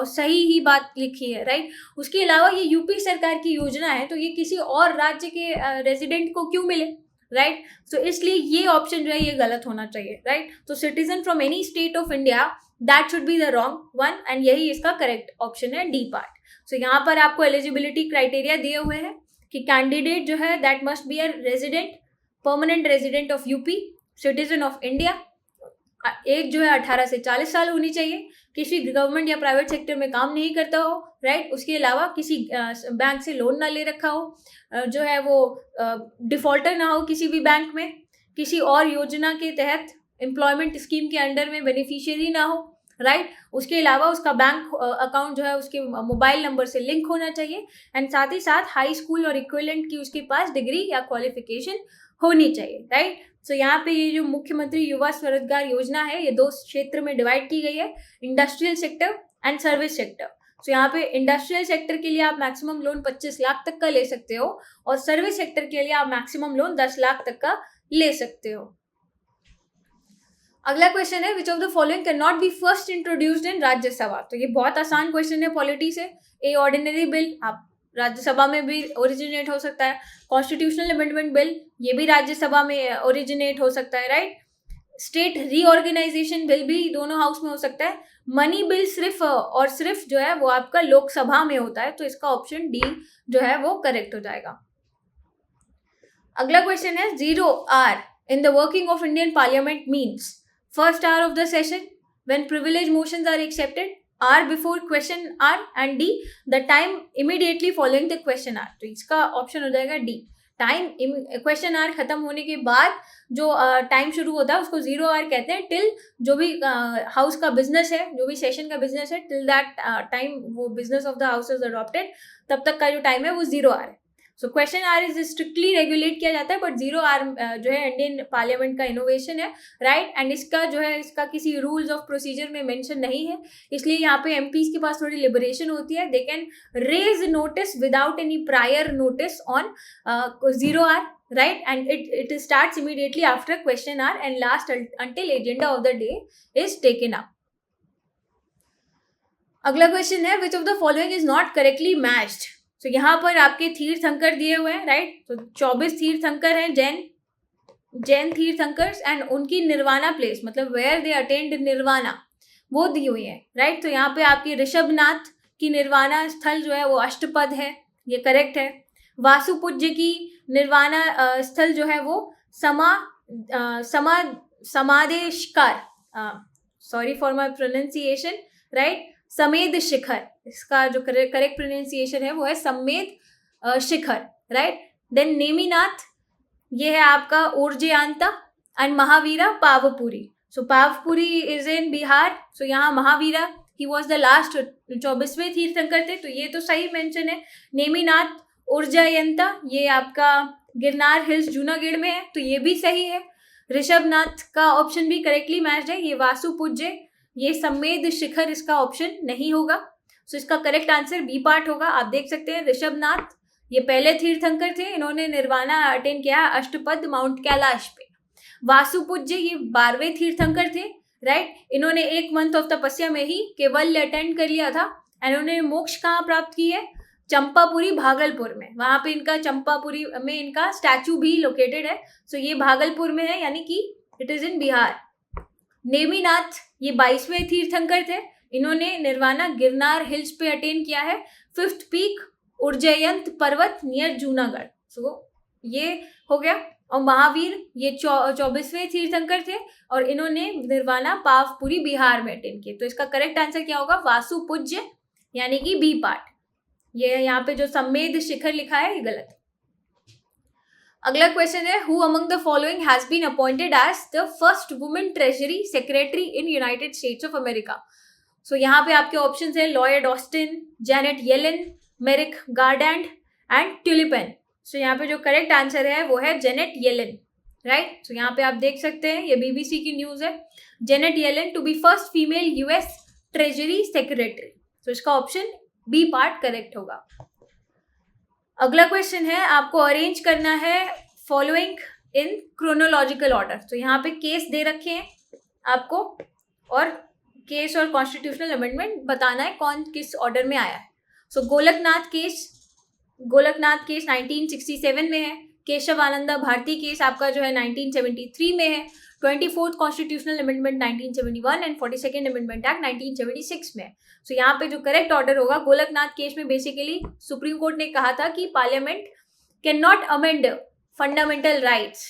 सही ही बात लिखी है, राइट। उसके अलावा ये यूपी सरकार की योजना है तो ये किसी और राज्य के रेजिडेंट को क्यों मिले, राइट। तो इसलिए ये ऑप्शन जो है ये गलत होना चाहिए, राइट। तो citizen from any state of India that should be the wrong one and यही इसका करेक्ट ऑप्शन है, डी पार्ट। सो यहाँ पर आपको एलिजिबिलिटी क्राइटेरिया दिए हुए हैं कि कैंडिडेट जो है that must be a resident, permanent resident of UP, citizen of India, as जो है 18 से 40 साल होनी चाहिए, किसी गवर्नमेंट या प्राइवेट सेक्टर में काम नहीं करता हो, राइट। उसके अलावा किसी बैंक से लोन ना ले रखा हो, जो है वो डिफॉल्टर ना हो किसी भी बैंक में, किसी और योजना के तहत एम्प्लॉयमेंट स्कीम के अंडर में बेनिफिशियरी ना हो, राइट। उसके अलावा उसका बैंक अकाउंट जो है उसके मोबाइल नंबर से लिंक होना चाहिए एंड साथ ही साथ हाई स्कूल और इक्विवेलेंट की उसके पास डिग्री या क्वालिफिकेशन होनी चाहिए, राइट। सो यहाँ पे ये जो मुख्यमंत्री युवा स्वरोजगार योजना है ये 2 क्षेत्र में डिवाइड की गई है, industrial sector and service sector. So यहाँ पे इंडस्ट्रियल सेक्टर के लिए आप मैक्सिमम लोन 25 लाख तक का ले सकते हो और सर्विस सेक्टर के लिए आप मैक्सिमम लोन 10 लाख तक का ले सकते हो। अगला क्वेश्चन है which of the following can not be first introduced in Rajya Sabha. तो ये बहुत आसान क्वेश्चन है पॉलिटी से। ए ऑर्डिनरी बिल, आप राज्यसभा में भी ओरिजिनेट हो सकता है। कॉन्स्टिट्यूशनल अमेंडमेंट बिल, ये भी राज्यसभा में ओरिजिनेट हो सकता है, राइट। स्टेट रीऑर्गेनाइजेशन बिल भी दोनों हाउस में हो सकता है। मनी बिल सिर्फ और सिर्फ जो है वो आपका लोकसभा में होता है, तो इसका ऑप्शन डी जो है वो करेक्ट हो जाएगा। अगला क्वेश्चन है 0R in the working of Indian parliament means first hour of the session, when privilege motions are accepted, R before question R and D the time immediately following the question R। तो इसका option हो जाएगा D, time question R खत्म होने के बाद जो time शुरू होता है उसको 0R कहते हैं, टिल जो भी हाउस का बिजनेस है, जो भी सेशन का बिजनेस है, टिल दैट टाइम वो business of the house is adopted, तब तक का जो टाइम है वो 0R है। So question hour is strictly regulate किया जाता है, बट 0R जो है इंडियन पार्लियामेंट का इनोवेशन है, राइट। एंड इसका जो है इसका किसी रूल्स ऑफ प्रोसीजर में मेंशन नहीं है, इसलिए यहाँ पे एमपीज के पास थोड़ी लिबरेशन होती है। They can raise notice without any prior notice on 0R, right, and it starts immediately after question R and last until agenda of the day is taken up। अगला क्वेश्चन है which of the following is not correctly matched। तो यहाँ पर आपके तीर्थंकर दिए हुए हैं, राइट। तो 24 तीर्थंकर हैं, जैन तीर्थंकर्स, एंड उनकी निर्वाणा प्लेस मतलब वेयर दे अटेंड निर्वाणा वो दी हुई है, राइट। तो यहाँ पे आपकी ऋषभनाथ की निर्वाणा स्थल जो है वो अष्टपद है, ये करेक्ट है। वासुपूज्य की निर्वाणा स्थल जो है वो समा समा समादेशकार, sorry for my pronunciation, right, Sammed Shikhar, इसका जो करेक्ट प्रोनाउंसिएशन है वो है समेद शिखर, राइट। देन नेमिनाथ, ये है आपका Urjayanta, and Mahavira Pavapuri. So Pavapuri is in Bihar. So यहाँ महावीरा ही वॉज द लास्ट 24वें तीर्थंकर थे, तो ये तो सही मेंशन है। नेमिनाथ ऊर्जयंता ये आपका गिरनार हिल्स जूनागढ़ में है, तो ये भी सही है। ऋषभनाथ का ऑप्शन भी करेक्टली मैच्ड है। ये वासुपूज्य, ये समेद शिखर, इसका ऑप्शन नहीं होगा। सो इसका करेक्ट आंसर बी पार्ट होगा। आप देख सकते हैं ऋषभनाथ ये पहले तीर्थंकर थे, इन्होंने निर्वाणा अटेन किया अष्टपद माउंट कैलाश पे। वासुपूज्य ये 12वें तीर्थंकर थे, राइट। इन्होंने 1 मंथ ऑफ तपस्या में ही केवल अटेंड कर लिया था। इन्होंने मोक्ष कहाँ प्राप्त की है? चंपापुरी भागलपुर में, वहां पे इनका चंपापुरी में इनका स्टैचू भी लोकेटेड है। सो ये भागलपुर में है, यानी कि it is in Bihar. Neminath ये 22वें तीर्थंकर थे, इन्होंने निर्वाणा गिरनार हिल्स पे अटेन किया है, 5th पीक उर्जयंत पर्वत नियर जूनागढ़। सो ये हो गया। और महावीर ये 24वें तीर्थंकर थे और इन्होंने निर्वाणा पावपुरी बिहार में अटेन किए। तो इसका करेक्ट आंसर क्या होगा? वासुपूज्य, यानी कि बी पार्ट। ये यहाँ पे जो समेद शिखर लिखा है ये गलत है। अगला क्वेश्चन है, who among the following has been appointed as the first women treasury secretary in United States of America? So यहाँ पे आपके ऑप्शंस है Lloyd Austin, Janet Yellen, Merrick Garland and ट्यूलिपन। सो यहाँ पे जो करेक्ट आंसर है वो है जेनेट येलेन, राइट। सो यहाँ पे आप देख सकते हैं ये बीबीसी की न्यूज है। Janet Yellen to be first female US treasury secretary. तो इसका ऑप्शन बी पार्ट करेक्ट होगा। अगला क्वेश्चन है, आपको अरेंज करना है फॉलोइंग इन क्रोनोलॉजिकल ऑर्डर। तो यहाँ पे केस दे रखे हैं आपको, और केस और कॉन्स्टिट्यूशनल अमेंडमेंट बताना है कौन किस ऑर्डर में आया है। सो गोलकनाथ केस 1967 में है। केशव आनंदा भारती केस आपका जो है 1973 में है। 24th constitutional amendment 1971 and 42nd amendment act 1976 में है। सो यहाँ पे जो करेक्ट ऑर्डर होगा, गोलकनाथ केस में बेसिकली सुप्रीम कोर्ट ने कहा था कि parliament can not amend fundamental rights.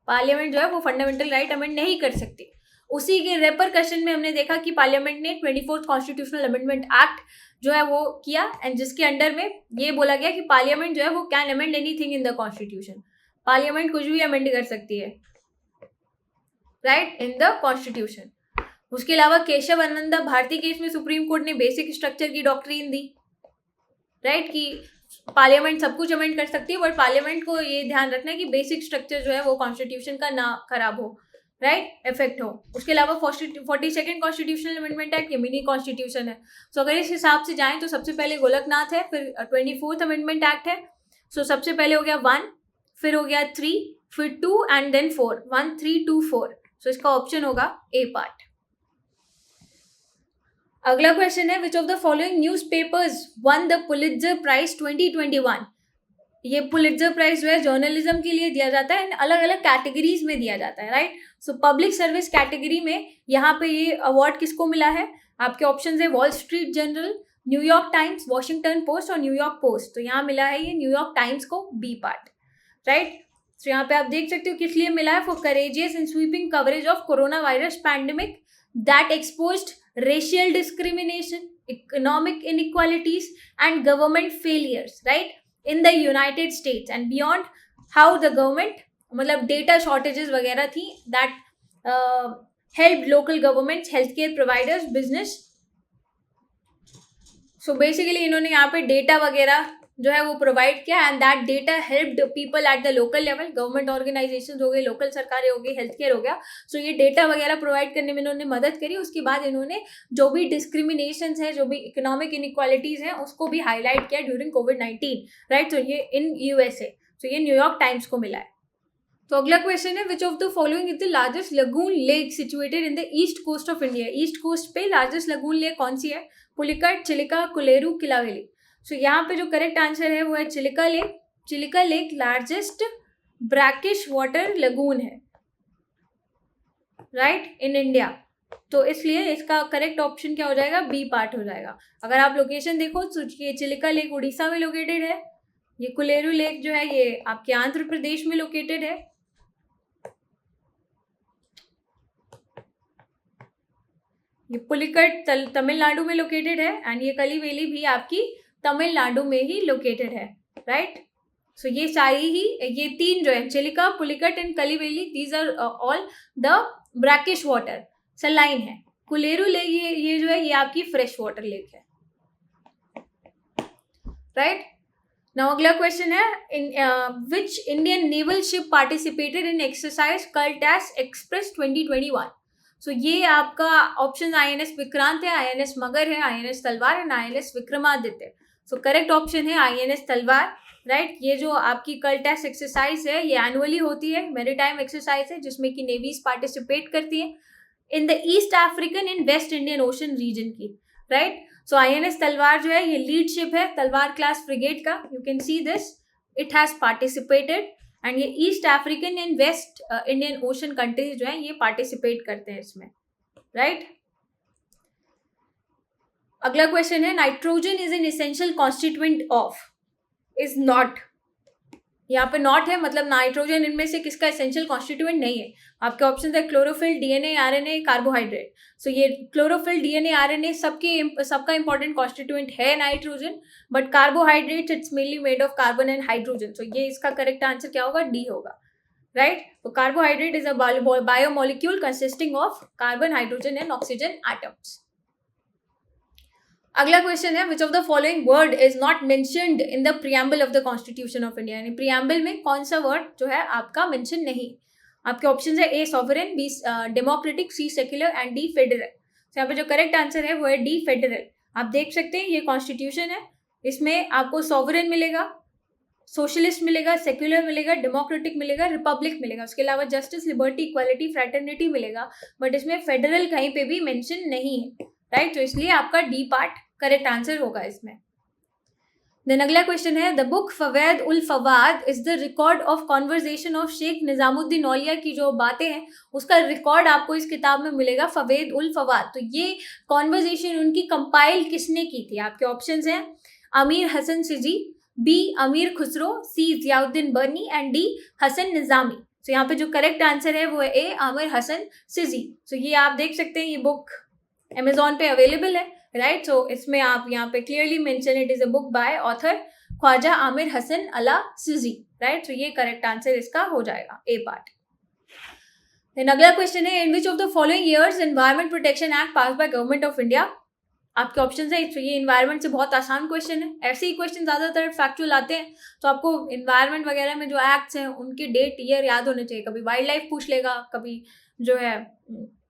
Parliament जो है वो फंडामेंटल राइट अमेंड नहीं कर सकती। उसी के रेपरकशन में हमने देखा कि पार्लियामेंट ने 24th कॉन्स्टिट्यूशनल अमेंडमेंट एक्ट जो है वो किया, एंड जिसके अंडर में ये बोला गया कि पार्लियामेंट जो है वो can amend anything in the constitution. Parliament कुछ भी अमेंड कर सकती है, राइट, इन द कॉन्स्टिट्यूशन। उसके अलावा केशव आनंदा भारती केस में सुप्रीम कोर्ट ने बेसिक स्ट्रक्चर की डॉक्ट्रिन दी, राइट, कि पार्लियामेंट सब कुछ अमेंड कर सकती है, बट पार्लियामेंट को ये ध्यान रखना है कि बेसिक स्ट्रक्चर जो है वो कॉन्स्टिट्यूशन का ना खराब हो, राइट, इफेक्ट हो। उसके अलावा 42nd कॉन्स्टिट्यूशनल अमेंडमेंट एक्ट ये मिनी कॉन्स्टिट्यूशन है। सो अगर इस हिसाब से जाएं तो सबसे पहले गोलकनाथ है, फिर 24th अमेंडमेंट एक्ट है। सो सबसे पहले हो गया 1, फिर हो गया 3, फिर 2 एंड देन 4, 1 3 2 4। सो इसका ऑप्शन होगा ए पार्ट। अगला क्वेश्चन है, which of the following newspapers won the Pulitzer prize 2021? ये पुलित्जर प्राइज जो है जर्नलिज्म के लिए दिया जाता है, अलग अलग कैटेगरीज में दिया जाता है, right. So public service category में यहाँ पे ये अवार्ड किसको मिला है? आपके ऑप्शंस है wall street journal, New York times, Washington post और न्यूयॉर्क पोस्ट। तो यहाँ मिला है ये न्यूयॉर्क टाइम्स को, बी पार्ट, राइट। तो यहाँ पे आप देख सकते हो किस लिए मिला है, for courageous and sweeping coverage of corona virus pandemic that exposed racial discrimination, economic inequalities and government failures, right, in the United States and beyond, how the government मतलब data shortages वगैरह थी that helped local governments, healthcare providers, business। so basically इन्होंने यहाँ पे data वगैरह जो है वो प्रोवाइड किया, and that data helped people at the local level, government organisations हो गई, लोकल सरकारें हो गई, हेल्थ केयर हो गया। सो ये डेटा वगैरह प्रोवाइड करने में इन्होंने मदद करी। उसके बाद इन्होंने जो भी डिस्क्रिमिनेशंस है, जो भी इकोनॉमिक इनइक्वालिटीज हैं, उसको भी हाईलाइट किया ड्यूरिंग कोविड-19, राइट। तो ये इन यूएसए, तो ये न्यूयॉर्क टाइम्स को मिला है। तो अगला क्वेश्चन है, which of the following is the largest lagoon lake situated in the east coast of India? East coast पे लार्जेस्ट लगून लेक कौन सी है? पुलिकट, चिलिका, कुलेरू, किलावेली। सो यहाँ पे जो करेक्ट आंसर है वो है Chilika lake. Chilika lake largest brackish water lagoon है, राइट, इन इंडिया। तो इसलिए इसका करेक्ट ऑप्शन क्या हो जाएगा? बी पार्ट हो जाएगा। अगर आप लोकेशन देखो तो ये चिलिका लेक उड़ीसा में लोकेटेड है, ये कुलेरू लेक जो है ये आपके आंध्र प्रदेश में लोकेटेड है, ये पुलिकट तमिलनाडु में लोकेटेड है एंड ये कलिवेली भी आपकी तमिलनाडु में ही लोकेटेड है, राइट। सो ये सारी ही, ये तीन जो है Chilika, Pulicat and Kaliveli, these are all the brackish water saline है। कुलेरू लेक ये जो है ये आपकी फ्रेश वाटर लेक है, राइट। नाउ अगला क्वेश्चन है, which Indian naval ship participated in exercise cutlass express 2021। So ये आपका ऑप्शन INS विक्रांत है, INS मगर है, INS तलवार and INS Vikramaditya. So correct option है INS तलवार, राइट। ये जो आपकी कल्ट एक्सरसाइज है ये एनुअली होती है, मैरीटाइम एक्सरसाइज है जिसमें कि नेवीज पार्टिसिपेट करती है in the East African and West Indian Ocean region की, राइट। सो INS तलवार जो है ये लीड शिप है तलवार क्लास फ्रिगेट का, you can see this, it has participated and ये East African and West Indian Ocean countries जो है ये पार्टिसिपेट करते हैं इसमें, राइट। अगला क्वेश्चन है, nitrogen is an essential constituent of, is not. यहाँ पे नॉट है मतलब नाइट्रोजन इनमें से किसका एसेंशियल कॉन्स्टिट्यूएंट नहीं है। आपके ऑप्शन है chlorophyll, DNA, RNA, carbohydrate. So ये क्लोरोफिल, DNA, RNA सबका इंपॉर्टेंट कॉन्स्टिट्यूएंट है nitrogen, but carbohydrate it's mainly made of carbon and hydrogen. So ये इसका करेक्ट आंसर क्या होगा, D होगा, राइट। तो carbohydrate is a biomolecule consisting of carbon, hydrogen and oxygen atoms. अगला question है, which of the following word is not mentioned in the preamble of the constitution of India. यानी preamble में कौन सा word जो है आपका मेंशन नहीं। आपके ऑप्शन है A sovereign, B democratic, C secular and D federal. तो यहाँ पे जो करेक्ट आंसर है वो है D फेडरल। आप देख सकते हैं ये कॉन्स्टिट्यूशन है, इसमें आपको सॉवरेन मिलेगा, सोशलिस्ट मिलेगा, सेक्युलर मिलेगा, डेमोक्रेटिक मिलेगा, रिपब्लिक मिलेगा, उसके अलावा जस्टिस, लिबर्टी, इक्वालिटी, फ्रेटर्निटी मिलेगा, बट इसमें फेडरल कहीं पे भी मेंशन नहीं है, राइट। तो इसलिए आपका D पार्ट करेक्ट आंसर होगा इसमें। देन अगला क्वेश्चन है, the book Fawaid ul Fuad is the record of conversation of Sheikh Nizamuddin Auliya की जो बातें हैं उसका रिकॉर्ड आपको इस किताब में मिलेगा, फवैद उल फवाद। तो ये कॉन्वर्जेशन उनकी कंपाइल किसने की थी। आपके ऑप्शंस हैं अमीर Hasan Sijzi, B Amir Khusro, C Ziauddin Barani and D Hasan Nizami. तो यहाँ पे जो करेक्ट आंसर है वो है A आमिर हसन सिजी। तो ये आप देख सकते हैं, ये बुक अमेजोन पे अवेलेबल है, राइट। सो इसमें आप यहाँ पे clearly mention it is a book by author Khwaja Amir Hasan Ala Sijzi, right. So ये करेक्ट आंसर इसका हो जाएगा, A पार्ट। देन अगला क्वेश्चन है, in which of the following years environment protection act pass by government of India. आपके ऑप्शन है, तो ये इन्वायरमेंट से बहुत आसान क्वेश्चन है, ऐसे ही क्वेश्चन ज्यादातर फैक्चुअल आते हैं, तो आपको इन्वायरमेंट वगैरह में जो एक्ट्स हैं उनके डेट ईयर याद होने चाहिए। कभी वाइल्ड लाइफ पूछ लेगा, कभी जो है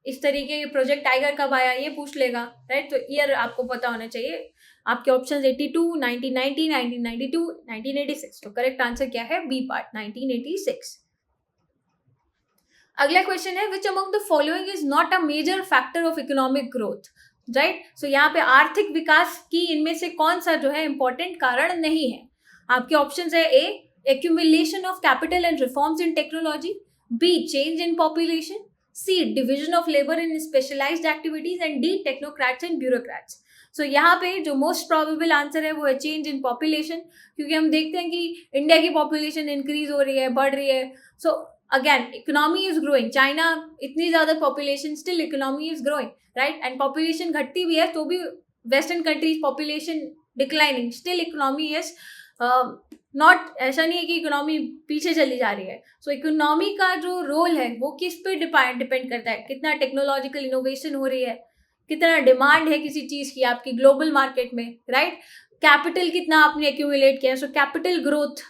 इस तरीके के प्रोजेक्ट टाइगर कब आया ये पूछ लेगा, राइट। तो ईयर आपको पता होना चाहिए। आपके ऑप्शन 82, 1990, 1992, 1986। तो करेक्ट आंसर क्या है, B पार्ट, 1986। अगला क्वेश्चन है, which among the following is not a major factor of economic growth, right. So यहाँ पे आर्थिक विकास की इनमें से कौन सा जो है इंपॉर्टेंट कारण नहीं है। आपके ऑप्शन है A accumulation of capital and reforms in technology, B change in population, C division of labour in specialised activities and D technocrats and bureaucrats. So यहाँ पे जो मोस्ट प्रोबेबल आंसर है वो है चेंज इन पॉपुलेशन, क्योंकि हम देखते हैं कि इंडिया की पॉपुलेशन इंक्रीज हो रही है, बढ़ रही है। So again economy is growing, China इतनी ज्यादा population, still economy is growing, right. And population घटती भी है तो भी western countries population declining, still economy is not, ऐसा नहीं है कि इकोनॉमी पीछे चली जा रही है। सो इकोनॉमी का जो रोल है वो किस पे डिपेंड करता है, कितना टेक्नोलॉजिकल इनोवेशन हो रही है, कितना डिमांड है किसी चीज की आपकी ग्लोबल मार्केट में, राइट। कैपिटल कितना आपने एक्यूमुलेट किया, so capital growth,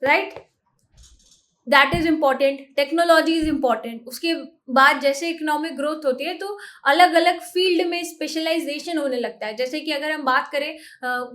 right, that is important. Technology is important. उसके बाद जैसे इकोनॉमिक ग्रोथ होती है तो अलग अलग फील्ड में स्पेशलाइजेशन होने लगता है। जैसे कि अगर हम बात करें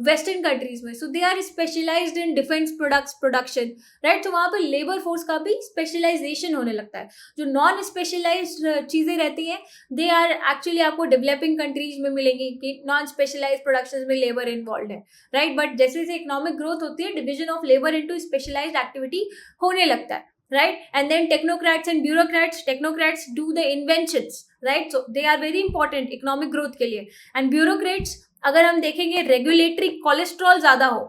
वेस्टर्न कंट्रीज में, so they are specialised in defence products production, right. तो वहाँ पर लेबर फोर्स का भी स्पेशलाइजेशन होने लगता है। जो नॉन स्पेशलाइज्ड चीज़ें रहती हैं दे आर एक्चुअली आपको डेवलपिंग कंट्रीज में मिलेंगी कि नॉन स्पेशलाइज्ड प्रोडक्शन में लेबर इन्वॉल्व है, राइट। बट जैसे जैसे इकोनॉमिक ग्रोथ होती है division of labour into specialized activity होने लगता है, right. And then technocrats and technocrats do the inventions, right. So they are very important economic growth के लिए. And bureaucrats, अगर हम देखेंगे रेगुलेटरी कोलेस्ट्रॉल ज्यादा हो,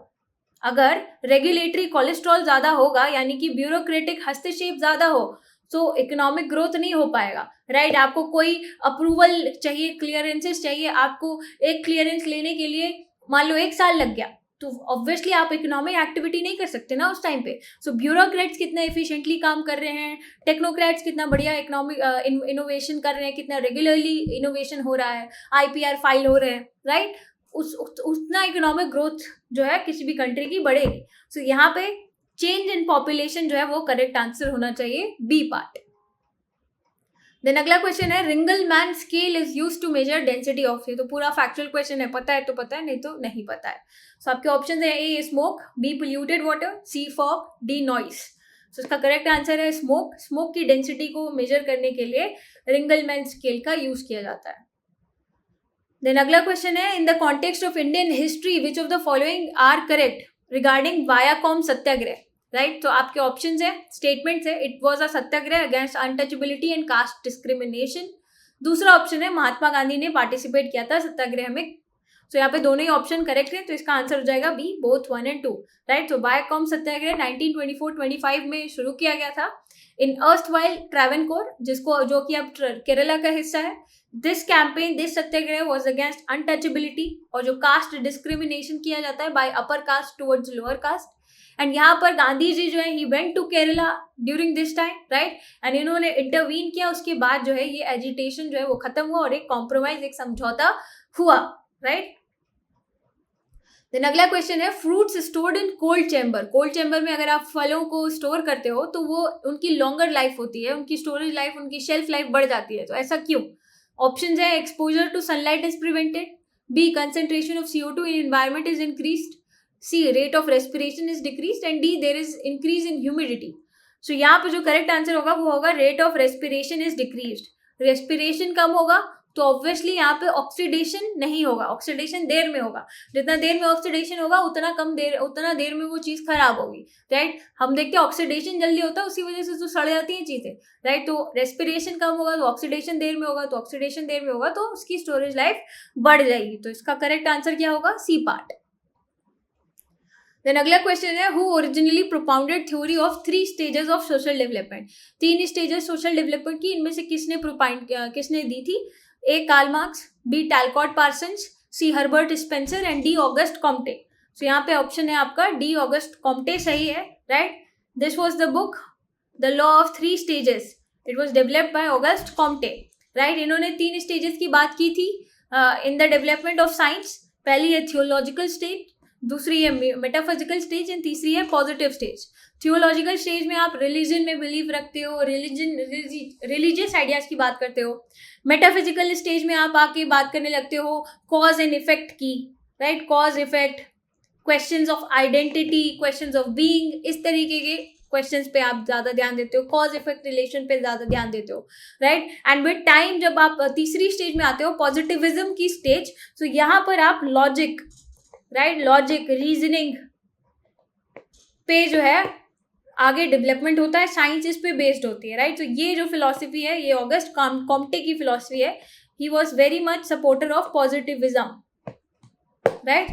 अगर रेगुलेटरी कोलेस्ट्रॉल ज्यादा होगा यानी कि ब्यूरोक्रेटिक हस्तक्षेप ज्यादा हो, सो इकोनॉमिक ग्रोथ नहीं हो पाएगा, राइट? आपको कोई अप्रूवल चाहिए, क्लियरेंसेस चाहिए, आपको एक क्लियरेंस लेने के लिए मान लो 1 साल लग गया, तो ऑब्वियसली आप इकोनॉमिक एक्टिविटी नहीं कर सकते ना उस टाइम पे। सो ब्यूरोक्रेट्स कितना एफिशिएंटली काम कर रहे हैं, टेक्नोक्रेट्स कितना बढ़िया इकोनॉमिक इनोवेशन कर रहे हैं, कितना रेगुलरली इनोवेशन हो रहा है, IPR फाइल हो रहे हैं, राइट? उतना इकोनॉमिक ग्रोथ जो है किसी भी कंट्री की बढ़ेगी। सो यहाँ पे चेंज इन पॉपुलेशन जो है वो करेक्ट आंसर होना चाहिए, बी पार्ट। देन अगला क्वेश्चन है Ringelmann scale is used to measure density of, ये तो पूरा फैक्चुअल क्वेश्चन है, पता है तो पता है, नहीं तो नहीं पता है। सो आपके ऑप्शन है ए स्मोक, बी पोल्यूटेड वाटर, सी फॉग, डी नॉइस। सो इसका करेक्ट आंसर है स्मोक। स्मोक की डेंसिटी को मेजर करने के लिए रिंगलमैन स्केल का यूज किया जाता है। देन अगला क्वेश्चन है in the context of Indian history which of the following are correct regarding Vaikom Satyagraha, right? तो आपके ऑप्शंस है, स्टेटमेंट्स है, it was a satyagraha against untouchability and caste discrimination. दूसरा ऑप्शन है महात्मा गांधी ने पार्टिसिपेट किया था सत्याग्रह में। तो यहाँ पे दोनों ही ऑप्शन करेक्ट है, तो इसका आंसर हो जाएगा बी, बोथ 1 and 2, राइट? तो वायाकॉम सत्याग्रह 1924-25 में शुरू किया गया था इन अर्स्टवाइल ट्रावेनकोर, जो कि अब केरला का हिस्सा है। This campaign, this satyagraha was against untouchability और जो कास्ट डिस्क्रिमिनेशन किया जाता है by upper caste towards lower caste. And यहाँ पर गांधी जी जो है he went to Kerala during this time, right? And इन्होंने इंटरवीन किया, उसके बाद जो है ये एजिटेशन जो है वो खत्म हुआ और एक कॉम्प्रोमाइज, एक समझौता हुआ, राइट? देन अगला क्वेश्चन है fruits stored in cold chamber. Cold chamber में अगर आप फलों को स्टोर करते हो तो वो उनकी लॉन्गर लाइफ होती है, उनकी स्टोरेज लाइफ, उनकी शेल्फ लाइफ बढ़ जाती है, तो ऐसा क्यों? ऑप्शंस है exposure to sunlight is prevented, B concentration of CO2 in environment is increased, C rate of respiration is decreased and D there is increase in humidity. So यहाँ पर जो करेक्ट आंसर होगा वो होगा rate of respiration is decreased. Respiration कम होगा तो obviously यहाँ पे ऑक्सीडेशन नहीं होगा, ऑक्सीडेशन देर में होगा, जितना देर में ऑक्सीडेशन होगा उतना देर में वो चीज खराब होगी, राइट? हम देखते हैं ऑक्सीडेशन जल्दी होता है, उसी वजह से तो सड़ जाती हैं चीजें, राइट? तो रेस्पिरेशन कम होगा तो ऑक्सीडेशन देर में होगा, तो ऑक्सीडेशन देर में होगा तो उसकी स्टोरेज लाइफ बढ़ जाएगी। तो इसका करेक्ट आंसर क्या होगा? C part. देन अगला क्वेश्चन है who originally propounded theory of 3 stages of social development. 3 stages social development की, इनमें से किसने दी थी? A Karl Marx, B Talcott Parsons, C Herbert Spencer and D Auguste Comte. So यहाँ पे ऑप्शन है आपका डी ऑगस्ट कॉम्टे सही है, right? This was the book the law of 3 stages, it was developed by August Comte, right? इन्होंने 3 stages की बात की थी in the development of science. पहली है थियोलॉजिकल स्टेज, दूसरी है मेटाफिजिकल स्टेज एंड तीसरी है पॉजिटिव स्टेज। थियोलॉजिकल स्टेज में आप रिलीजन में बिलीव रखते हो, रिलीजियस आइडियाज की बात करते हो। मेटाफिजिकल स्टेज में आप आके बात करने लगते हो कॉज एंड इफेक्ट की, right? Cause effect, questions of identity, questions of being, इस तरीके के क्वेश्चंस पे आप ज्यादा ध्यान देते हो, कॉज इफेक्ट रिलेशन पे ज्यादा ध्यान देते हो, राइट? एंड विद टाइम जब आप तीसरी स्टेज में आते हो, पॉजिटिविज्म की स्टेज, तो यहाँ पर आप लॉजिक, राइट, लॉजिक रीजनिंग पे जो है आगे डेवलपमेंट होता है, साइंस इस पे बेस्ड होती है, राइट? तो ये जो फिलॉसफी है ये ऑगस्ट कॉम्टे की फिलॉसफी है, he was very much supporter of positivism, right?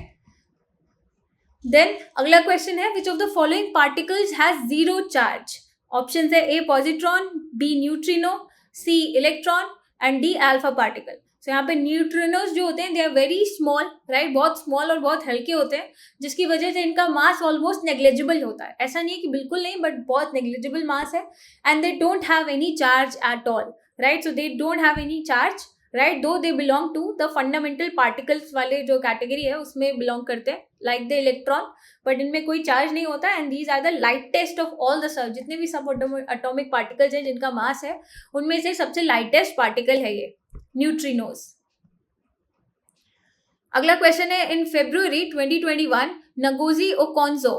Then अगला क्वेश्चन है which of the following particles has zero charge. Option है A positron, B neutrino, C electron and D alpha particle. तो यहाँ पे neutrinos जो होते हैं they are very small, right? बहुत स्मॉल और बहुत हल्के होते हैं, जिसकी वजह से इनका मास ऑलमोस्ट नेग्लिजिबल होता है। ऐसा नहीं है कि बिल्कुल नहीं, बट बहुत नेग्लिजिबल मास है। And they don't have any charge at all, right? So they don't have any charge, right? Though they belong to the fundamental particles वाले जो कैटेगरी है उसमें बिलोंग करते हैं, लाइक द इलेक्ट्रॉन, बट इनमें कोई charge नहीं होता। And these are the lightest of all the सब, जितने भी सब एटॉमिक पार्टिकल्स हैं जिनका मास है उनमें से सबसे लाइटेस्ट पार्टिकल है ये न्यूट्रिनोज। अगला क्वेश्चन है in February 2021 Ngozi Okonjo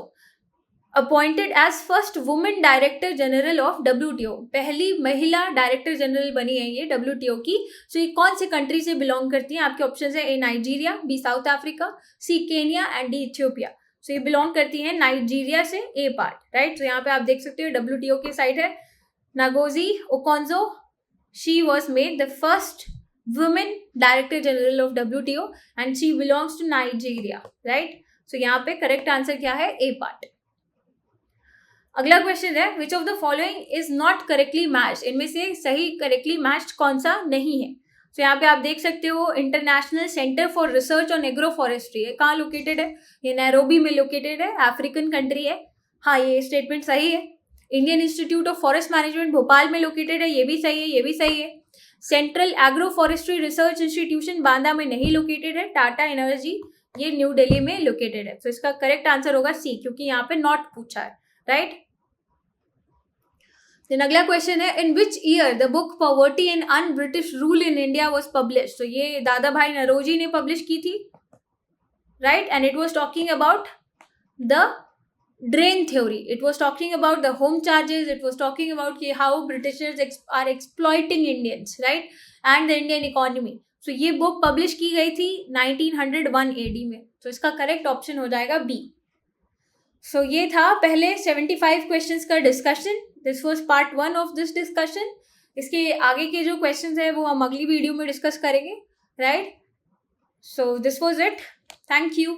appointed as first women director general of WTO। पहली महिला डायरेक्टर जनरल बनी है ये WTO की। सो ये कौन से कंट्री से बिलोंग करती हैं? आपके ऑप्शन है A Nigeria, B South Africa, C Kenya and D Ethiopia. So ये बिलोंग करती हैं नाइजीरिया से, ए पार्ट, राइट? तो यहाँ पे आप देख सकते हो WTO की साइड है Ngozi Okonjo, she was made the first women director general of WTO and she belongs to Nigeria, right? So यहाँ पे correct answer क्या है? A part. अगला क्वेश्चन है which of the following is not correctly matched, इनमें से सही correctly matched कौन सा नहीं है। तो यहाँ पे आप देख सकते हो international centre for research on agro forestry है, कहाँ लोकेटेड है, ये नैरोबी में लोकेटेड है, अफ्रीकन कंट्री है। हाँ, ये स्टेटमेंट सही है। Indian institute of forest management Bhopal में लोकेटेड है, ये भी सही है, ये भी सही है। Central agro forestry research institution Banda में नहीं लोकेटेड है, टाटा एनर्जी ये न्यू दिल्ली में लोकेटेड है। तो इसका करेक्ट आंसर होगा सी, क्योंकि यहाँ पे नॉट पूछा है, राइट। देन अगला क्वेश्चन है in which year the book poverty and un British rule in India was publish. तो ये दादा भाई नरोजी ने पब्लिश की थी, right, and it was talking about the drain theory. It was talking about the home charges. It was talking about how Britishers are exploiting Indians, right, and the Indian economy. So ये book publish की गई थी 1901 AD में। तो इसका correct option हो जाएगा B. सो ये था पहले 75 क्वेश्चंस का discussion. This was part 1 of this discussion. इसके आगे के जो क्वेश्चंस है वो हम अगली वीडियो में डिस्कस करेंगे, right. So this was it. Thank you.